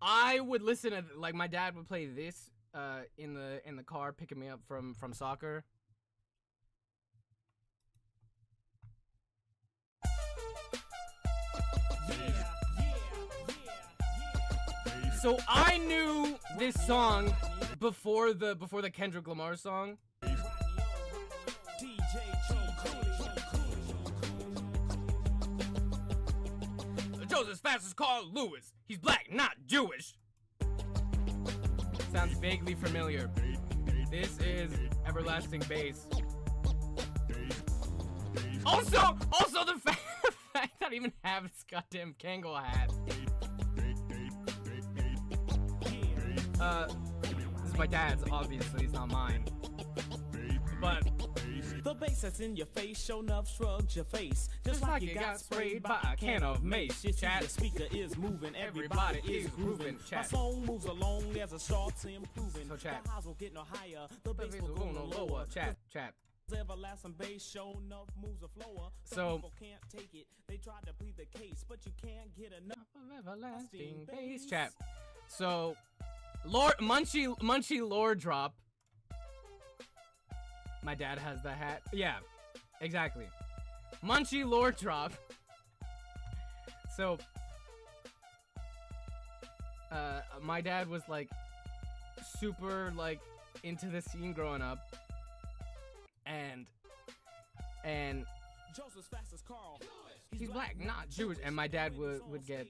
I would listen to, like, my dad would play this in the car picking me up from soccer. So I knew this song before the Kendrick Lamar song. Joseph's fastest car, Lewis. He's black, not Jewish. Sounds vaguely familiar. This is Everlasting Bass. Also the fact that I even have this goddamn Kangol hat. This is my dad's, obviously, it's not mine. But the bass that's in your face, show enough shrugs your face. Just like you got sprayed by a can of mace. You see the speaker is moving, everybody is grooving. My song moves along as it starts improving. So chat. The highs will get no higher, the bass will go no lower. Chat. Everlasting bass, show enough moves a flower. So people can't take it, they try to plead the case, but you can't get enough of everlasting bass. Chat. So Munchie lore drop. My dad has the hat. Yeah, exactly. Munchie lore drop. So, my dad was like super like into the scene growing up, and Joseph's fastest Carl. He's black, not Jewish. And my dad would get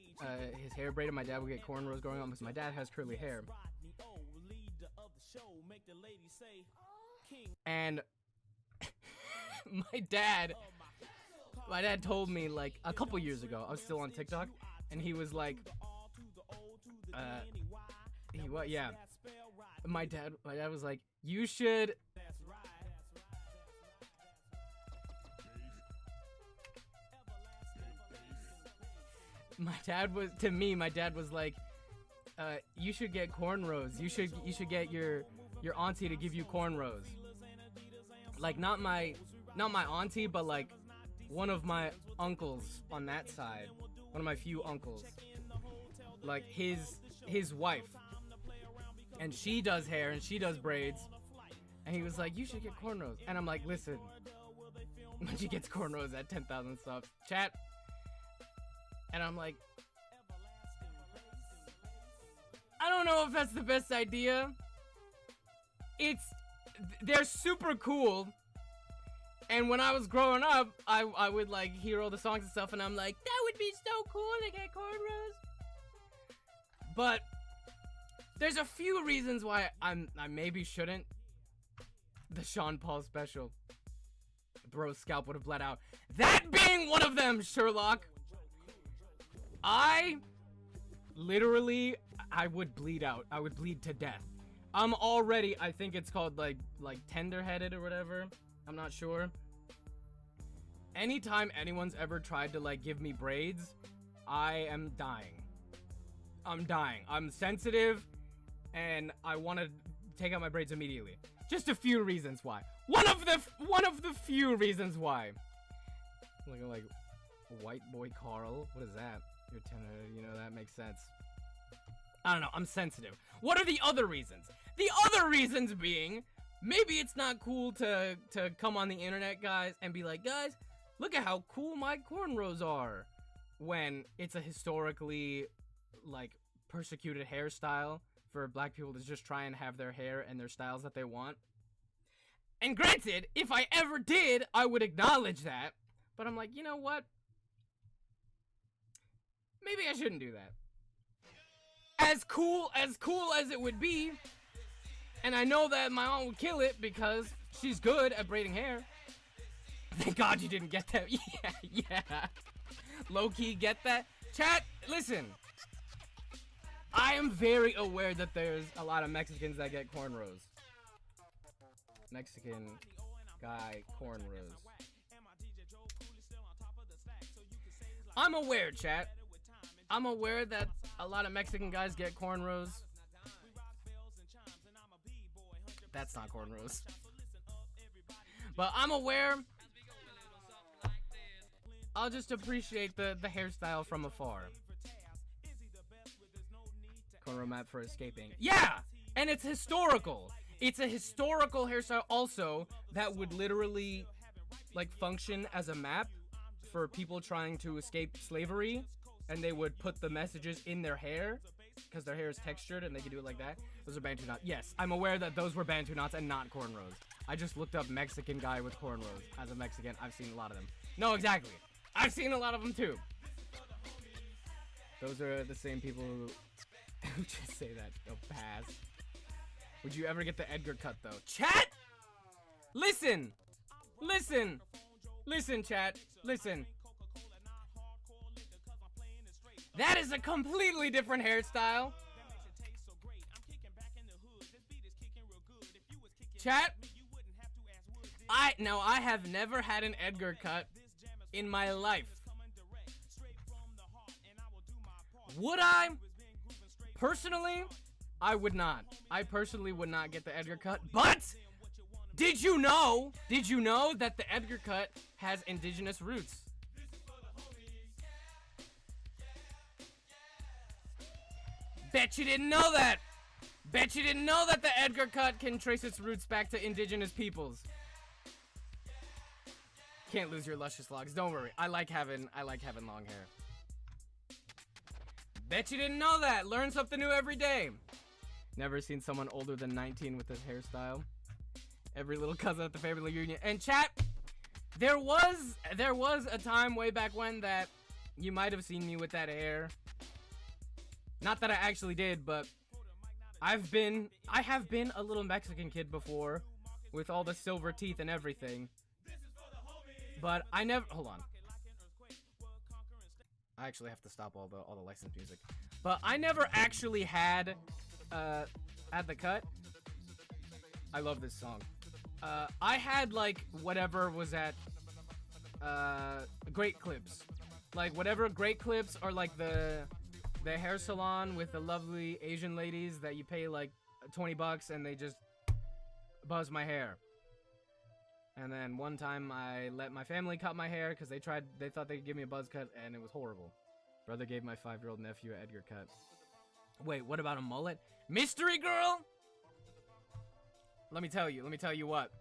his hair braided. My dad would get cornrows growing up because my dad has curly hair. And my dad told me like a couple years ago, I was still on TikTok, and he was like, yeah. My dad was like, you should. My dad was like, you should get cornrows. You should get your auntie to give you cornrows. Like not my auntie, but like one of my uncles on that side. One of my few uncles. Like his wife. And she does hair and she does braids. And he was like, you should get cornrows. And I'm like, listen. When she gets cornrows at 10,000 subs. Chat. And I'm like, I don't know if that's the best idea. They're super cool. And when I was growing up, I would like hear all the songs and stuff, and I'm like, that would be so cool to get cornrows. But there's a few reasons why I maybe shouldn't. The Sean Paul special. Bro's scalp would have bled out. That being one of them, Sherlock. I would bleed out. I would bleed to death. I'm already, I think it's called like tender-headed or whatever. I'm not sure. Anytime anyone's ever tried to like give me braids, I am dying. I'm dying. I'm sensitive and I want to take out my braids immediately. Just a few reasons why. One of the few reasons why. Looking like white boy Carl. What is that? You're tender, you know, that makes sense. I don't know, I'm sensitive. What are the other reasons? The other reasons being, maybe it's not cool to come on the internet, guys, and be like, guys, look at how cool my cornrows are. When it's a historically, like, persecuted hairstyle for black people to just try and have their hair and their styles that they want. And granted, if I ever did, I would acknowledge that. But I'm like, you know what? Maybe I shouldn't do that. As cool as it would be, and I know that my aunt would kill it because she's good at braiding hair. Thank God you didn't get that. Yeah. Low-key get that. Chat, listen. I am very aware that there's a lot of Mexicans that get cornrows. Mexican guy cornrows. I'm aware, chat. I'm aware that a lot of Mexican guys get cornrows. That's not cornrows. But I'm aware. I'll just appreciate the hairstyle from afar. Cornrow map for escaping. Yeah! And it's historical. It's a historical hairstyle also that would literally like function as a map for people trying to escape slavery, and they would put the messages in their hair because their hair is textured and they can do it like that. Those are Bantu knots. Yes, I'm aware that those were Bantu knots and not cornrows. I just looked up Mexican guy with cornrows. As a Mexican, I've seen a lot of them. No, exactly. I've seen a lot of them too. Those are the same people who just say that. Oh, pass. Would you ever get the Edgar cut though? Chat! Listen! Listen! Listen, chat. Listen. That is a completely different hairstyle. Chat. I have never had an Edgar cut in my life. Would I? Personally, I would not. I personally would not get the Edgar cut, but did you know that the Edgar cut has indigenous roots? Bet you didn't know that. Bet you didn't know that the Edgar cut can trace its roots back to indigenous peoples. Can't lose your luscious locks. Don't worry. I like having long hair. Bet you didn't know that. Learn something new every day. Never seen someone older than 19 with this hairstyle. Every little cousin at the family reunion. And chat, there was a time way back when that you might have seen me with that hair. Not that I actually did, but I have been a little Mexican kid before with all the silver teeth and everything. But I never, hold on. I actually have to stop all the licensed music. But I never actually had the cut. I love this song. I had like whatever was at Great Clips. Like whatever Great Clips or like the hair salon with the lovely Asian ladies that you pay like $20 and they just buzz my hair. And then one time I let my family cut my hair because they thought they could give me a buzz cut and it was horrible. Brother gave my 5-year-old nephew an Edgar cut. Wait, what about a mullet? Mystery girl? Let me tell you what.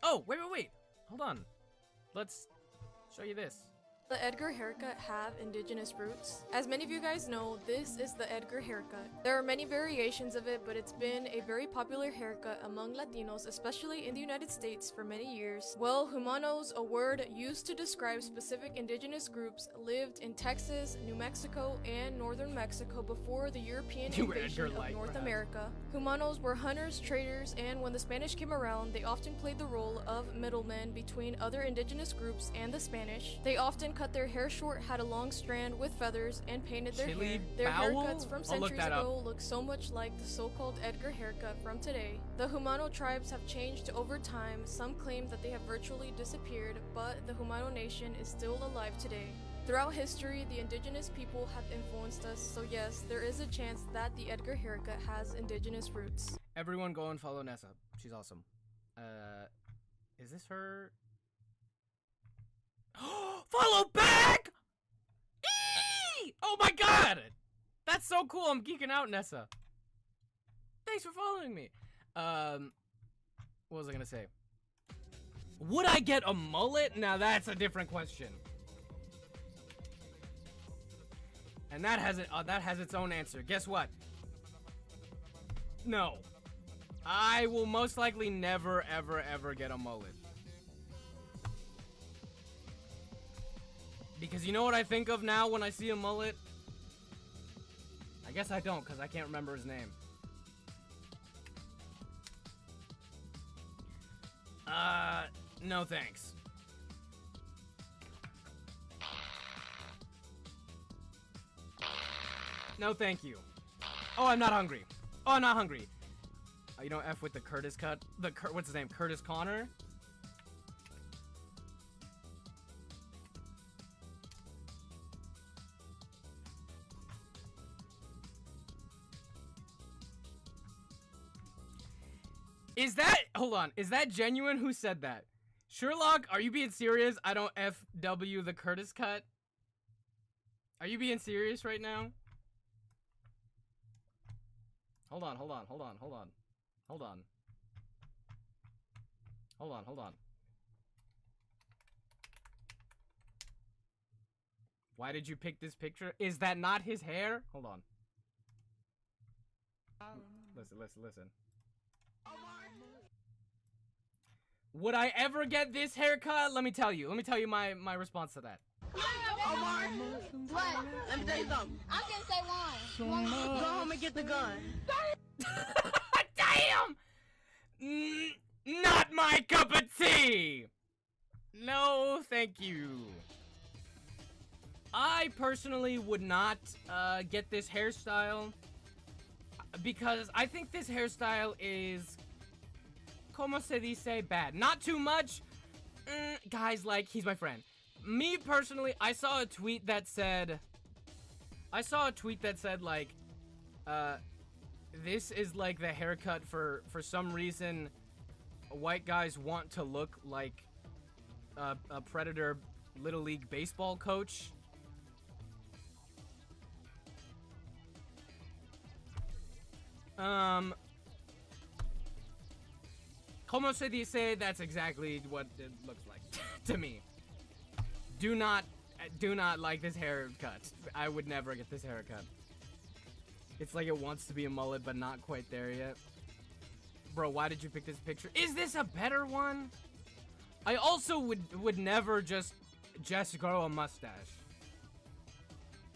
Oh, wait. Hold on. Let's show you this. The Edgar haircut have indigenous roots. As many of you guys know, this is the Edgar haircut. There are many variations of it, but it's been a very popular haircut among Latinos, especially in the United States, for many years. Well, humanos, a word used to describe specific indigenous groups, lived in Texas, New Mexico, and northern Mexico before the European invasion of North America. Humanos were hunters, traders, and when the Spanish came around, they often played the role of middlemen between other indigenous groups and the Spanish. They often cut their hair short, had a long strand with feathers, and painted their hair. Their haircuts from centuries ago look so much like the so-called Edgar haircut from today. The Humano tribes have changed over time. Some claim that they have virtually disappeared, but the Humano nation is still alive today. Throughout history, the indigenous people have influenced us, so yes, there is a chance that the Edgar haircut has indigenous roots. Everyone go and follow Nessa. She's awesome. Is this her? Follow back! Eee! Oh my god! That's so cool. I'm geeking out, Nessa. Thanks for following me. What was I gonna say? Would I get a mullet? Now that's a different question. And that has its own answer. Guess what? No. I will most likely never, ever get a mullet. Because you know what I think of now when I see a mullet? I guess I don't, because I can't remember his name. No thanks. No, thank you. Oh, I'm not hungry. Oh, I'm not hungry. You don't F with the Curtis cut. What's his name? Curtis Connor. Is that, hold on, is that genuine? Who said that? Sherlock, are you being serious? I don't FW the Curtis cut? Are you being serious right now? Hold on. Why did you pick this picture? Is that not his hair? Hold on. Listen. Would I ever get this haircut? Let me tell you my response to that. Omar, what? Let me tell you something. I'm gonna say one. Go home and get the gun. Damn! Not my cup of tea! No, thank you. I personally would not get this hairstyle because I think this hairstyle is, como se dice, bad. Not too much. Guys, like, he's my friend. Me personally, I saw a tweet that said, like, this is like the haircut for some reason white guys want to look like a Predator Little League baseball coach. Como se dice, that's exactly what it looks like to me. Do not like this haircut. I would never get this haircut. It's like it wants to be a mullet, but not quite there yet. Bro, why did you pick this picture? Is this a better one? I also would never just grow a mustache.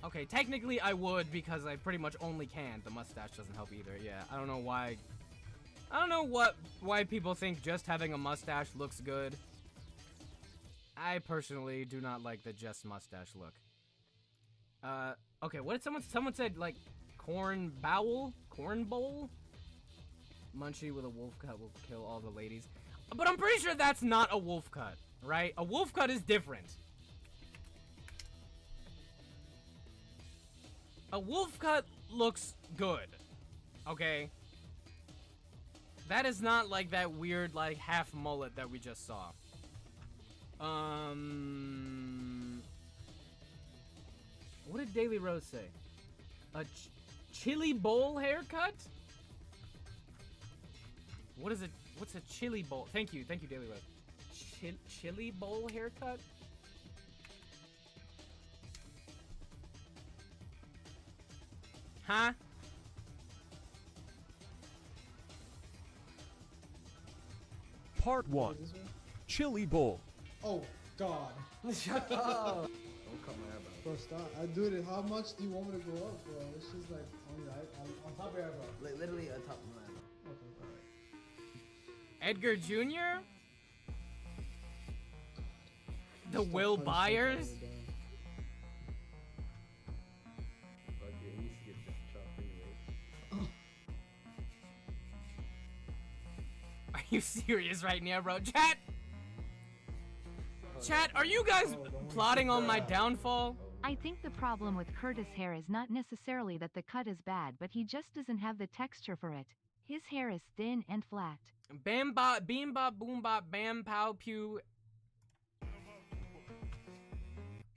Okay, technically I would because I pretty much only can. The mustache doesn't help either. Yeah, I don't know why. I don't know why people think just having a mustache looks good. I personally do not like the just mustache look. Okay, what did someone said, like, corn bowl? Munchie with a wolf cut will kill all the ladies. But I'm pretty sure that's not a wolf cut, right? A wolf cut is different. A wolf cut looks good, okay? That is not like that weird, like, half mullet that we just saw. What did Daily Rose say? A chili bowl haircut? What is it? What's a chili bowl? Thank you, Daily Rose. Chili bowl haircut? Huh? Part 1. Chili bowl. Oh, God. Shut up. Don't cut my eyebrow. Bro, stop. I do it. How much do you want me to go up, bro? It's just like on top of your eyebrow. Like, literally on top of my eyebrow. Okay, alright. Edgar Jr.? The Will Byers? Fuck it, he needs to get chopped anyway. Are you serious right now, bro? Chat, are you guys plotting on my downfall? I think the problem with Curtis' hair is not necessarily that the cut is bad, but he just doesn't have the texture for it. His hair is thin and flat. Bam bop, beam bop, boom bop, bam pow pew.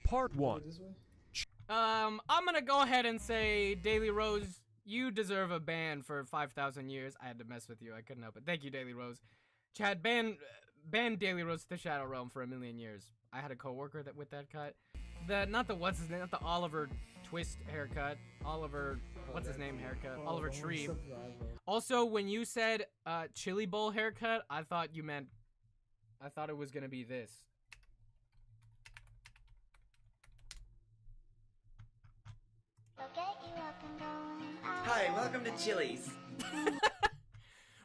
Part 1. I'm gonna go ahead and say, Daily Rose, you deserve a ban for 5,000 years. I had to mess with you. I couldn't help it. Thank you, Daily Rose. Chad, ban Daily Rose to the Shadow Realm for 1,000,000 years. I had a coworker with that cut. Not the Oliver Twist haircut. What's his name haircut? Oliver Tree. Also, when you said chili bowl haircut, I thought it was gonna be this. Hi, welcome to Chili's.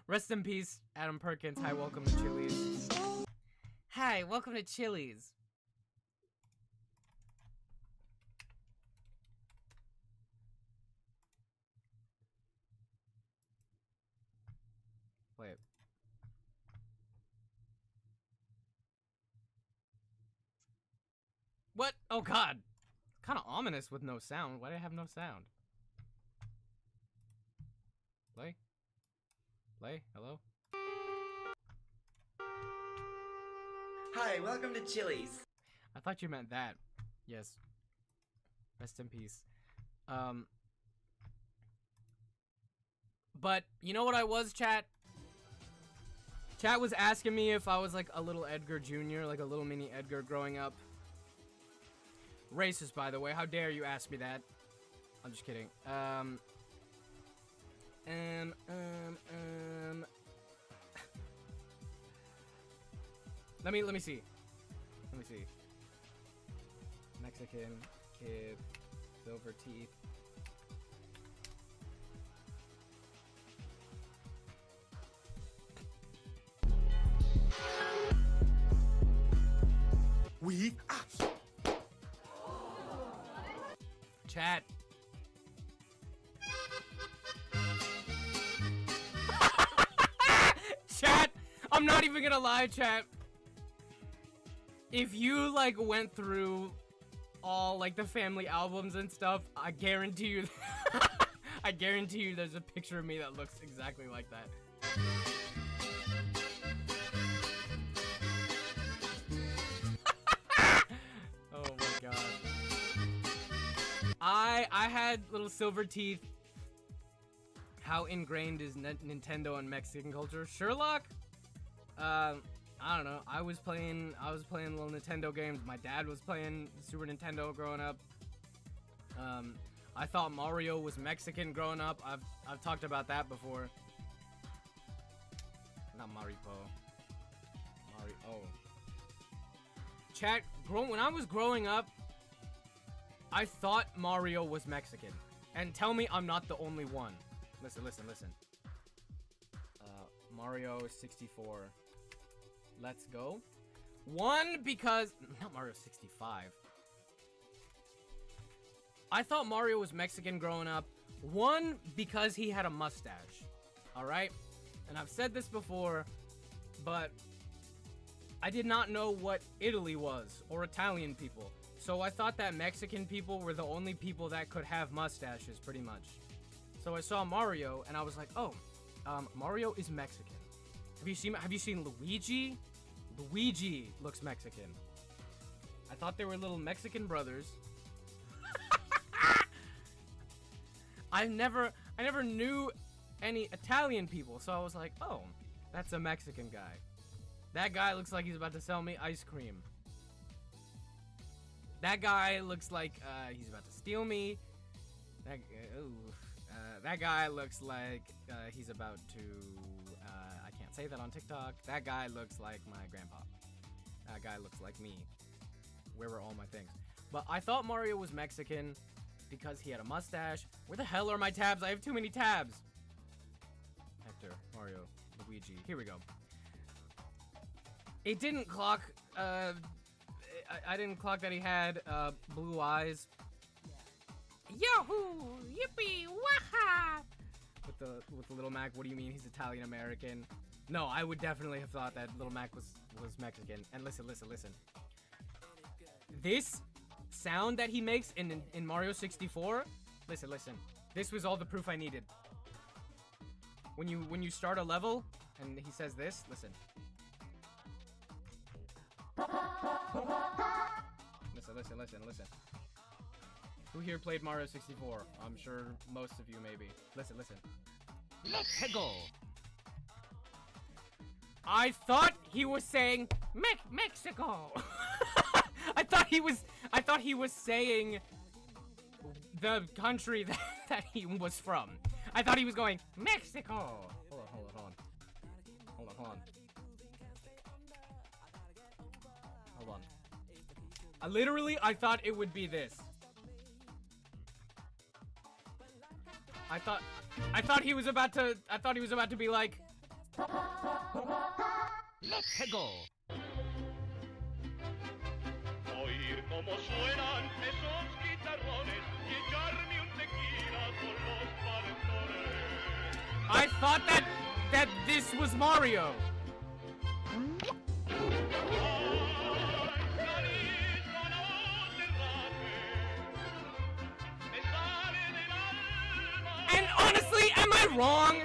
Rest in peace, Adam Perkins. Hi, welcome to Chili's. Hi, welcome to Chili's. Play it. What? Oh god. Kind of ominous with no sound. Why do I have no sound? Play? Play? Hello? Hi, welcome to Chili's. I thought you meant that. Yes. Rest in peace. But you know what I was, chat? Chat was asking me if I was like a little Edgar Jr., like a little mini Edgar growing up. Racist, by the way. How dare you ask me that? I'm just kidding. Let me see. Let me see. Mexican kid, silver teeth. We Chat. Chat, I'm not even gonna lie, chat. If you like went through all like the family albums and stuff, I guarantee you I guarantee you there's a picture of me that looks exactly like that. Oh my god. I had little silver teeth. How ingrained is Nintendo and Mexican culture? Sherlock? I don't know. I was playing little Nintendo games. My dad was playing Super Nintendo growing up. I thought Mario was Mexican growing up. I've talked about that before. Not Mario. Chat, when I was growing up, I thought Mario was Mexican. And tell me I'm not the only one. Listen. Mario 64. Let's go. One, because... Not Mario 65. I thought Mario was Mexican growing up. One, because he had a mustache. Alright? And I've said this before, but I did not know what Italy was, or Italian people. So I thought that Mexican people were the only people that could have mustaches, pretty much. So I saw Mario, and I was like, oh, Mario is Mexican. Have you seen Luigi? Luigi looks Mexican. I thought they were little Mexican brothers. I never knew any Italian people, so I was like, oh, that's a Mexican guy. That guy looks like he's about to sell me ice cream. That guy looks like he's about to steal me. That guy looks like he's about to... I can't say that on TikTok. That guy looks like my grandpa. That guy looks like me. Where were all my things? But I thought Mario was Mexican because he had a mustache. Where the hell are my tabs? I have too many tabs. Hector, Mario, Luigi. Here we go. It didn't clock... I didn't clock that he had blue eyes. Yahoo! Yippee! Waha! With the Little Mac. What do you mean he's Italian American? No, I would definitely have thought that Little Mac was Mexican. And listen. This sound that he makes in Mario 64. Listen. This was all the proof I needed. When you start a level and he says this, listen. Listen. Who here played Mario 64? I'm sure most of you maybe. Listen. Let's go. I thought he was saying Mexico. I thought he was saying the country that he was from. I thought he was going Mexico. Hold on. I thought it would be this. I thought he was about to be like, let's go. I thought that this was Mario. And honestly, am I wrong?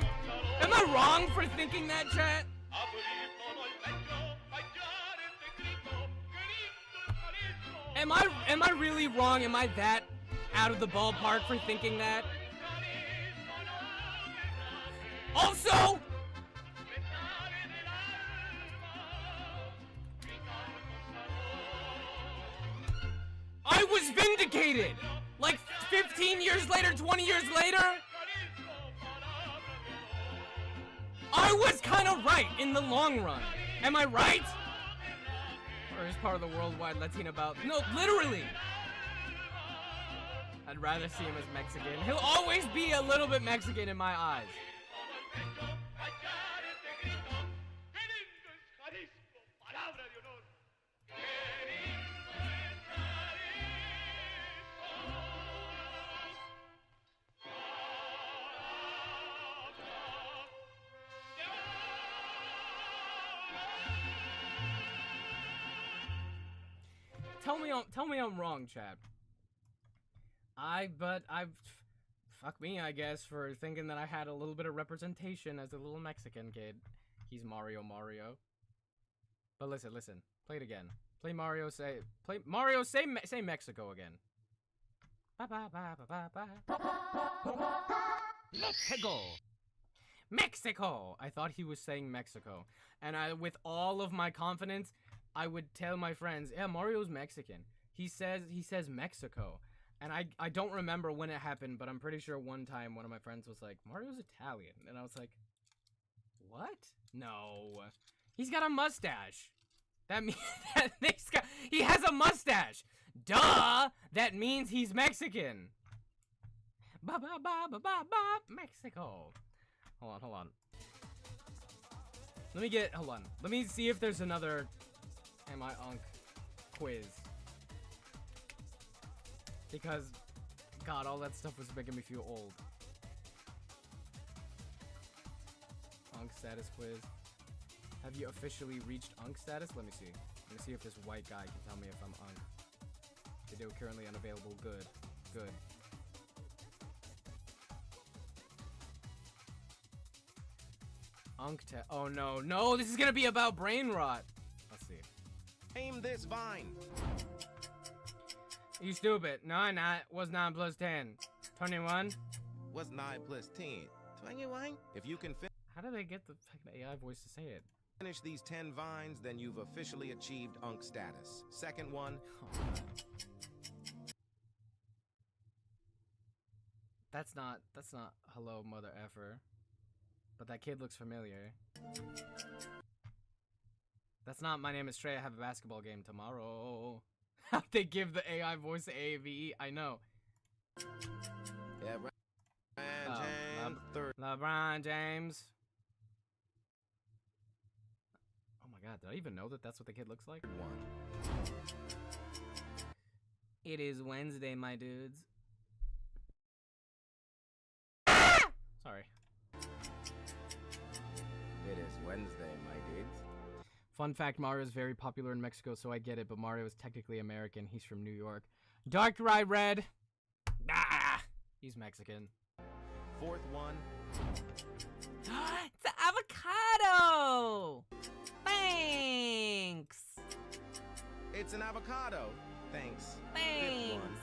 Am I wrong for thinking that, chat? Am I really wrong? Am I that out of the ballpark for thinking that? Also, I was vindicated. Like 15 years later, 20 years later, I was kind of right in the long run. Am I right? Or is part of the worldwide Latina belt? No, literally. I'd rather see him as Mexican. He'll always be a little bit Mexican in my eyes. Tell me I'm wrong, Chad. Fuck me, I guess, for thinking that I had a little bit of representation as a little Mexican kid. He's Mario. But listen, play it again. Play Mario, say Mexico again. Mexico! I thought he was saying Mexico. And with all of my confidence, I would tell my friends, yeah, Mario's Mexican. He says Mexico. And I don't remember when it happened, but I'm pretty sure one time one of my friends was like, Mario's Italian. And I was like, what? No. He's got a mustache. That means he has a mustache. Duh! That means he's Mexican. Mexico. Hold on. Let me see if there's another Am I Unc quiz. Because, God, all that stuff was making me feel old. Unc status quiz. Have you officially reached Unc status? Let me see. Let me see if this white guy can tell me if I'm Unc. Video currently unavailable. Good. Oh no, this is gonna be about brain rot. Let's see. Aim this vine. You stupid. No, I'm not. What's 9 plus 10? 21? What's 9 plus 10? 21? If you can How do they get the fucking AI voice to say it? finish these 10 vines, then you've officially achieved Unc status. Second one. That's not hello mother effer. But that kid looks familiar. That's not my name is Trey, I have a basketball game tomorrow. How'd they give the AI voice to AAVE? I know. Yeah, LeBron James. Oh my god, did I even know that that's what the kid looks like? It is Wednesday, my dudes. Sorry. It is Wednesday, my dudes. Fun fact, Mario is very popular in Mexico, so I get it, but Mario is technically American. He's from New York. Dark Ride Red. Ah! He's Mexican. Fourth one. It's an avocado! Thanks! It's an avocado. Thanks. Thanks.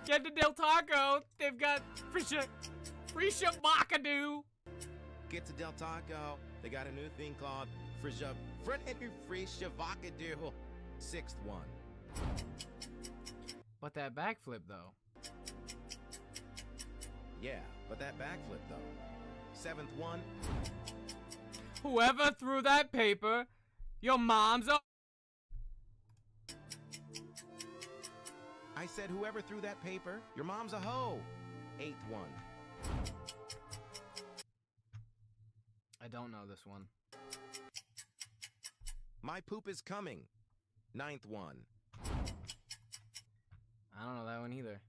Get to Del Taco. They've got Frisha Bacadoo. Get to Del Taco. They got a new thing called Frisha Vacadoo. Sixth one. But that backflip though. Yeah, but that backflip though. Seventh one. Whoever threw that paper, your mom's a. I said whoever threw that paper, your mom's a hoe. Eighth one. I don't know this one. My poop is coming. Ninth one. I don't know that one either.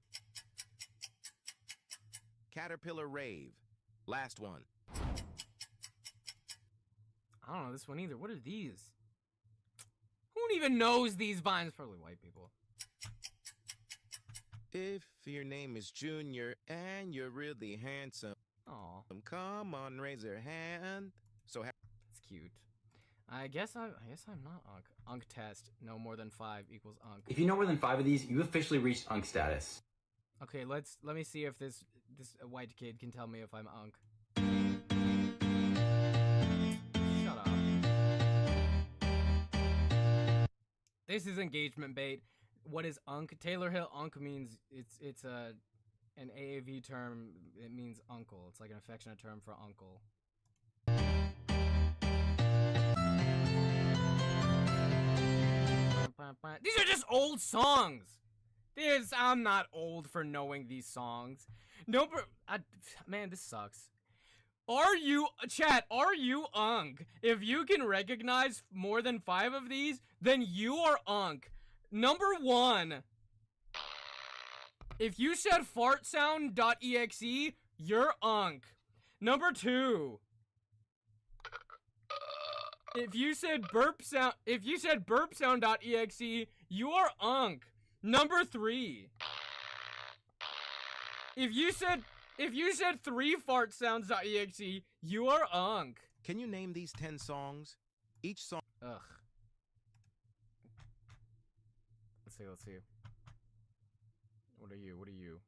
Caterpillar rave. Last one. I don't know this one either. What are these? Who even knows these vines? Probably white people. If your name is Junior and you're really handsome, Aw, come on, raise your hand. So that's cute. I guess I'm not Unc. Unc test. No more than 5 equals Unc. If you know more than 5 of these, you officially reached Unc status. Okay, let me see if this white kid can tell me if I'm Unc. Shut up. This is engagement bait. What is Unc? Taylor Hill Unc means it's an AAV term. It means uncle. It's like an affectionate term for uncle. These are just old songs. I'm not old for knowing these songs. No, man, this sucks. Are you, chat, are you Unc? If you can recognize more than 5 of these, then you are Unc. Number 1. If you said fartsound.exe, you're Unc. Number 2. If you said burpsound.exe, you are Unc. Number 3. If you said 3 fartsounds.exe, you are Unc. Can you name these 10 songs? Each song. Ugh. Let's see. What are you?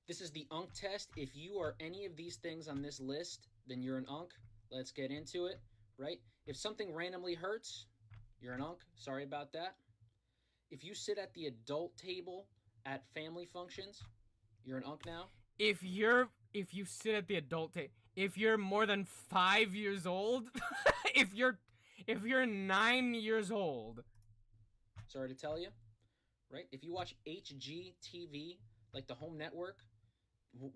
This is the Unc test. If you are any of these things on this list, then you're an Unc. Let's get into it, right? If something randomly hurts, you're an Unc. Sorry about that. If you sit at the adult table at family functions, you're an Unc now. If you sit at the adult table, if you're more than 5 years old, if you're 9 years old, sorry to tell you, right? If you watch HGTV, like the home network,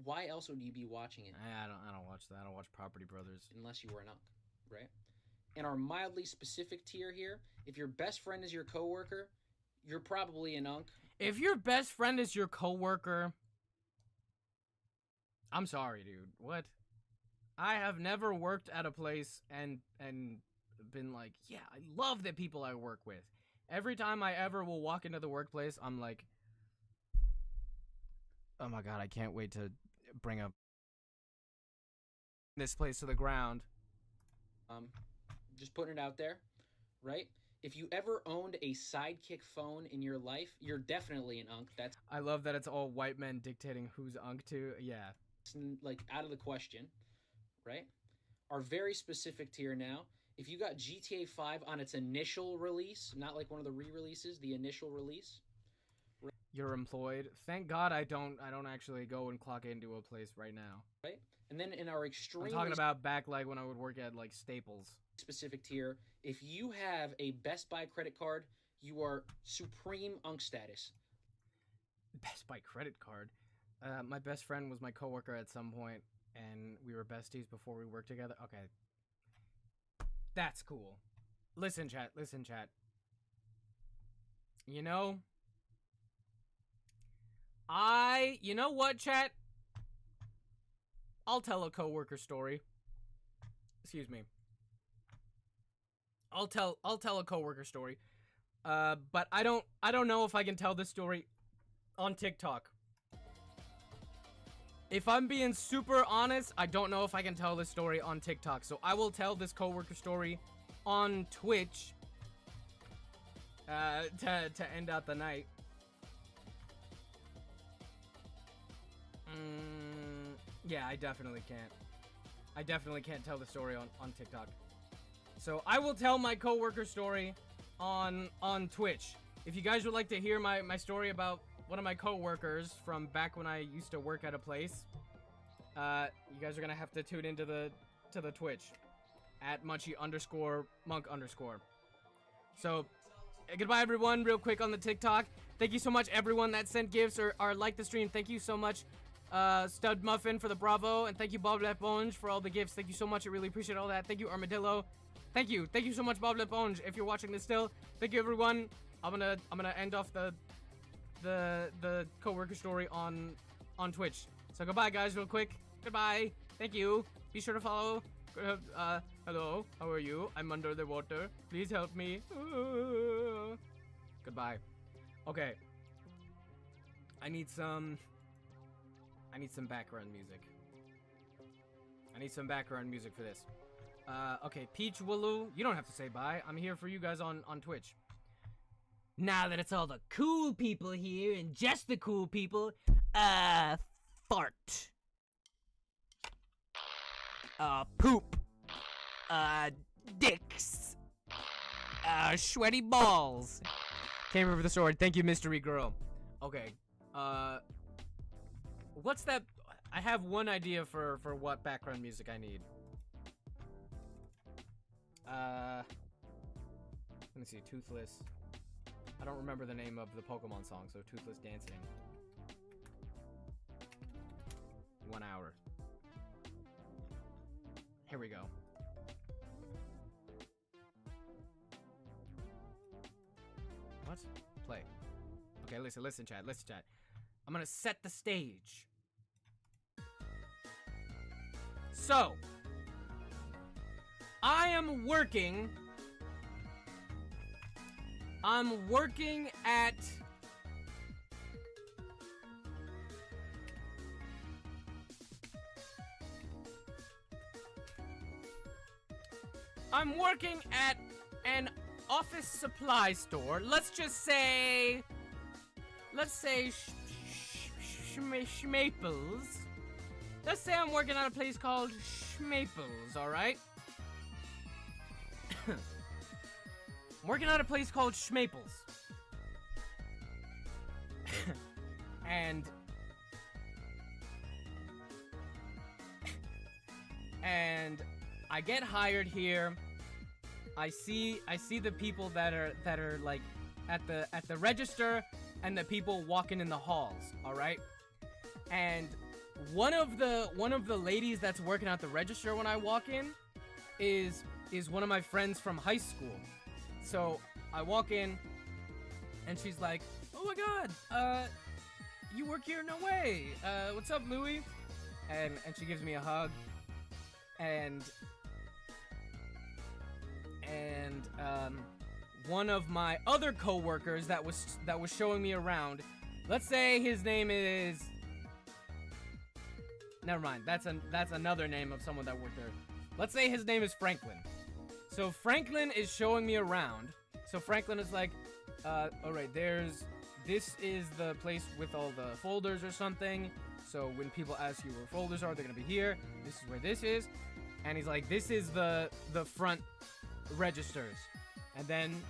why else would you be watching it? I don't watch that. I don't watch Property Brothers unless you were an Unc, right? And our mildly specific tier here, if your best friend is your coworker, you're probably an Unc. If your best friend is your coworker, I'm sorry, dude. What? I have never worked at a place and been like, yeah, I love the people I work with. Every time I ever will walk into the workplace, I'm like, oh my god, I can't wait to bring up this place to the ground. Just putting it out there, right? If you ever owned a sidekick phone in your life, you're definitely an Unc. That's I love that it's all white men dictating who's Unc to. Yeah. It's like out of the question, right? Our very specific tier now. If you got GTA 5 on its initial release, not like one of the re-releases, the initial release. Right? You're employed. Thank God I don't actually go and clock into a place right now. Right? And then in our extreme, I'm talking about back like when I would work at like Staples. Specific tier, if you have a Best Buy credit card, you are supreme Unc status. Best Buy credit card? My best friend was my coworker at some point, and we were besties before we worked together. Okay. That's cool. Listen, chat. You know what, chat? I'll tell a coworker story. Excuse me. I'll tell a coworker story. But I don't know if I can tell this story on TikTok. If I'm being super honest, I don't know if I can tell this story on TikTok. So I will tell this coworker story on Twitch to end out the night. Yeah, I definitely can't. I definitely can't tell the story on TikTok. So I will tell my coworker story on Twitch. If you guys would like to hear my story about one of my coworkers from back when I used to work at a place, you guys are gonna have to tune into the Twitch at Munchie_Monk_. So goodbye everyone. Real quick on the TikTok. Thank you so much everyone that sent gifts or liked the stream. Thank you so much. Stud Muffin for the Bravo, and thank you Bob Leponge for all the gifts. Thank you so much. I really appreciate all that. Thank you Armadillo. Thank you so much Bob Leponge. If you're watching this still, thank you everyone. I'm gonna end off the coworker story on Twitch. So goodbye guys, real quick. Goodbye. Thank you. Be sure to follow Hello, how are you? I'm under the water. Please help me. Goodbye. Okay. I need some background music. I need some background music for this. Okay, Peach Wooloo, you don't have to say bye. I'm here for you guys on Twitch. Now that it's all the cool people here and just the cool people, fart. Poop. Dicks. Sweaty balls. Came over the sword. Thank you, Mystery Girl. Okay. What's that? I have one idea for what background music I need. Let me see. Toothless. I don't remember the name of the Pokemon song, so Toothless Dancing. 1 hour. Here we go. What? Play. Okay, listen, chat. I'm gonna set the stage. So, I'm working at an office supply store. Let's say Schmaples. Let's say I'm working at a place called Schmaples, alright? I'm working at a place called Schmaples. and I get hired here. I see the people that are like at the register and the people walking in the halls, all right? And one of the ladies that's working at the register when I walk in is one of my friends from high school. So I walk in and she's like, "Oh my god, you work here? No way. What's up, Louie?" And she gives me a hug. And one of my other coworkers that was showing me around, let's say his name is, never mind, that's another name of someone that worked there. Let's say his name is Franklin. So Franklin is showing me around. So Franklin is like, all right, this is the place with all the folders or something. So when people ask you where folders are, they're gonna be here. This is where this is. And he's like, this is the front registers. And then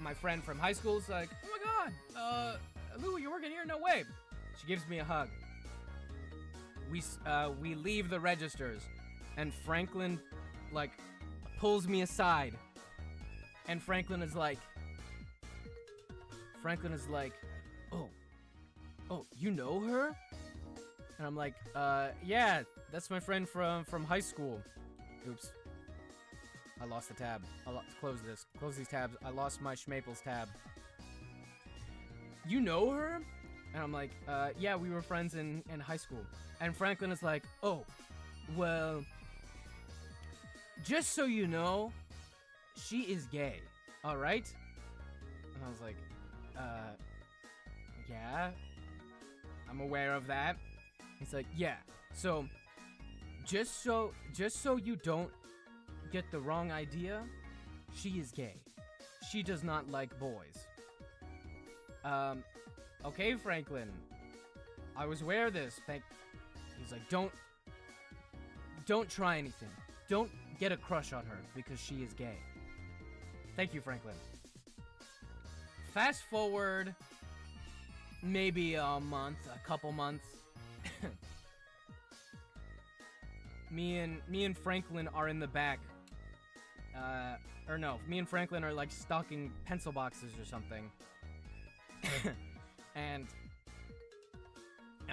my friend from high school is like, "Oh my god, Lou, you're working here? No way." She gives me a hug. We leave the registers, and Franklin like pulls me aside, and Franklin is like, oh, you know her? And I'm like, yeah, that's my friend from high school. Oops. I lost the tab. Close this. Close these tabs. I lost my Schmaples tab. You know her? And I'm like, yeah, we were friends in high school. And Franklin is like, oh, well, just so you know, she is gay, alright? And I was like, yeah, I'm aware of that. He's like, yeah, so, just so you don't get the wrong idea, she is gay. She does not like boys. Okay, Franklin, I was aware of this. He's like, don't try anything. Don't get a crush on her because she is gay. Thank you, Franklin. Fast forward maybe a couple months. Me and Franklin are in the back. Or no, me and Franklin are like stocking pencil boxes or something. and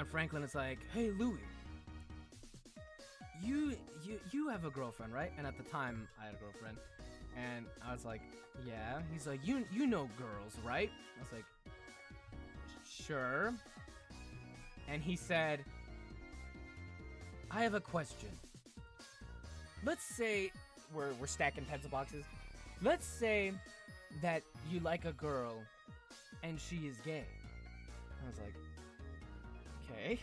Franklin is like, "Hey, Louie, you have a girlfriend, right?" And at the time, I had a girlfriend. And I was like, "Yeah." He's like, you know girls, right?" I was like, "Sure." And he said, "I have a question. let's say we're stacking pencil boxes. Let's say that you like a girl and she is gay. I was like, okay.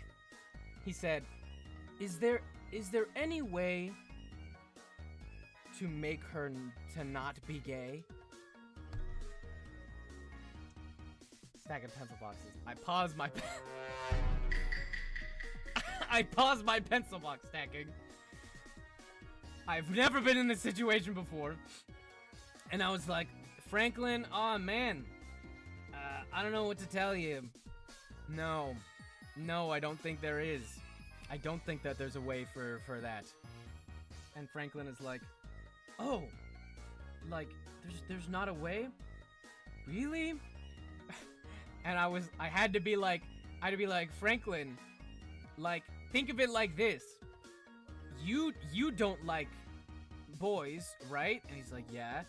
He said, is there any way to make her to not be gay? Stacking pencil boxes. I paused my I paused my pencil box stacking. I've never been in this situation before. And I was like, Franklin, oh man, I don't know what to tell you. No, I don't think there is. I don't think that there's a way for that. And Franklin is like, oh, like, there's not a way? Really? And I had to be like, Franklin, like, think of it like this. You don't like boys, right? And he's like, yeah.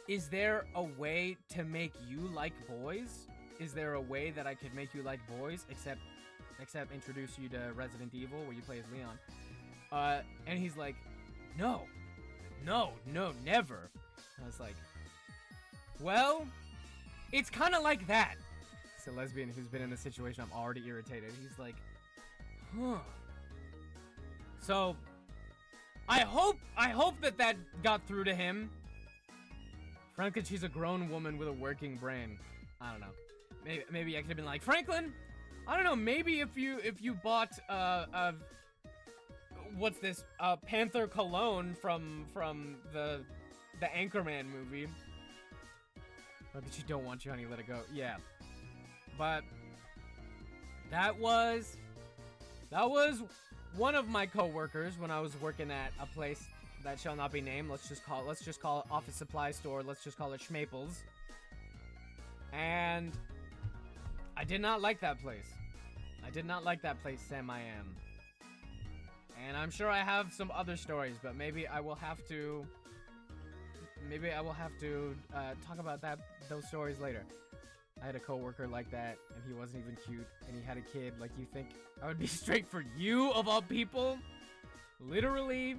Is there a way to make you like boys? Is there a way that I could make you like boys, except introduce you to Resident Evil, where you play as Leon? And he's like, no, never. I was like, well, it's kind of like that. It's a lesbian who's been in this situation. I'm already irritated. He's like, huh. So, I hope that got through to him. Franklin, she's a grown woman with a working brain. I don't know. Maybe I could have been like, Franklin, I don't know. Maybe if you bought what's this? Panther cologne from the Anchorman movie. Oh, but you don't want you, honey. Let it go. Yeah. But that was one of my coworkers when I was working at a place that shall not be named. Let's just call it office supply store. Let's just call it Schmaples. And I did not like that place. Sam I am. And I'm sure I have some other stories, but maybe I will have to talk about those stories later. I had a coworker like that, and he wasn't even cute, and he had a kid. Like, you think I would be straight for you, of all people? Literally.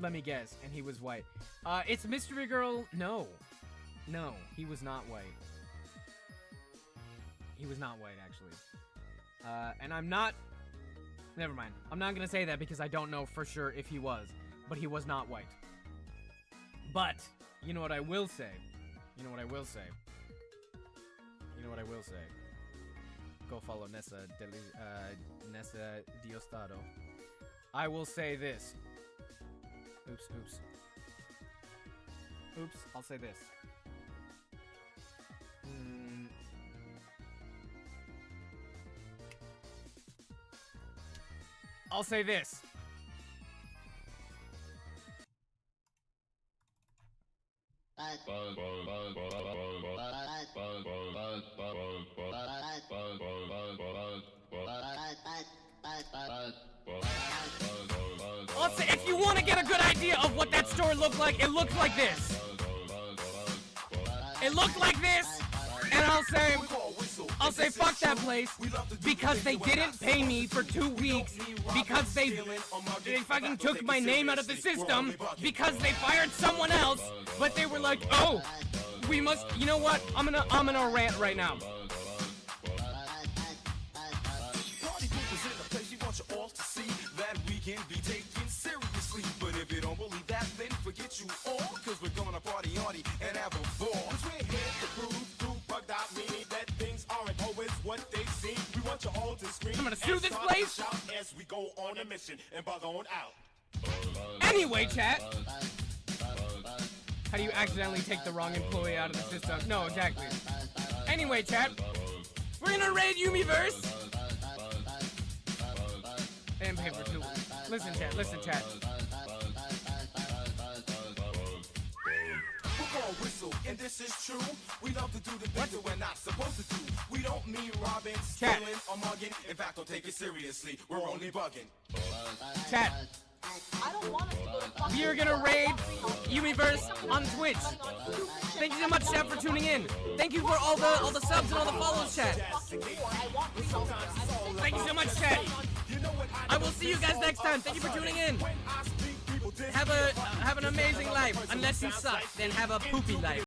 Let me guess, and he was white. It's Mystery Girl. No, he was not white. He was not white, actually. And I'm not... Never mind. I'm not gonna say that because I don't know for sure if he was. But he was not white. But, you know what I will say? Go follow Nessa Diostado. I will say this. Oops, I'll say this. I'll say this. I'll say, if you want to get a good idea of what that store looked like, it looked like this. It looked like this, and I'll say fuck that place because they didn't pay me for 2 weeks because they fucking took my name out of the system because they fired someone else, but they were like, oh, we must, you know what, I'm gonna rant right now. Party people's in a place we want you all to see that we can be taken seriously. But if you don't believe that, then forget you all, cause we're gonna party and have a ball. Cause we're here to prove through bugged out meaning that things aren't always what they seem. We want you all to scream. I'm gonna sue this place as we go on a mission and bug on out. Anyway, chat. How do you accidentally take the wrong employee out of the system? No, exactly. Anyway, chat. We're gonna raid Yumiverse. And pay for 2 weeks. Listen, chat. Whistle, and this is true. We love to do the things that we're not supposed to do. We don't mean robbing, Chat. stealing, or mugging. In fact, don't take it seriously. We're only bugging. Chat. We are gonna raid Yumiverse on Twitch. Thank you so much, chat, for tuning in. Thank you for all the subs and all the follows, chat. Thank you so much, chat. I will see you guys next time. Thank you for tuning in. Have an amazing life. Unless you suck, then have a poopy life.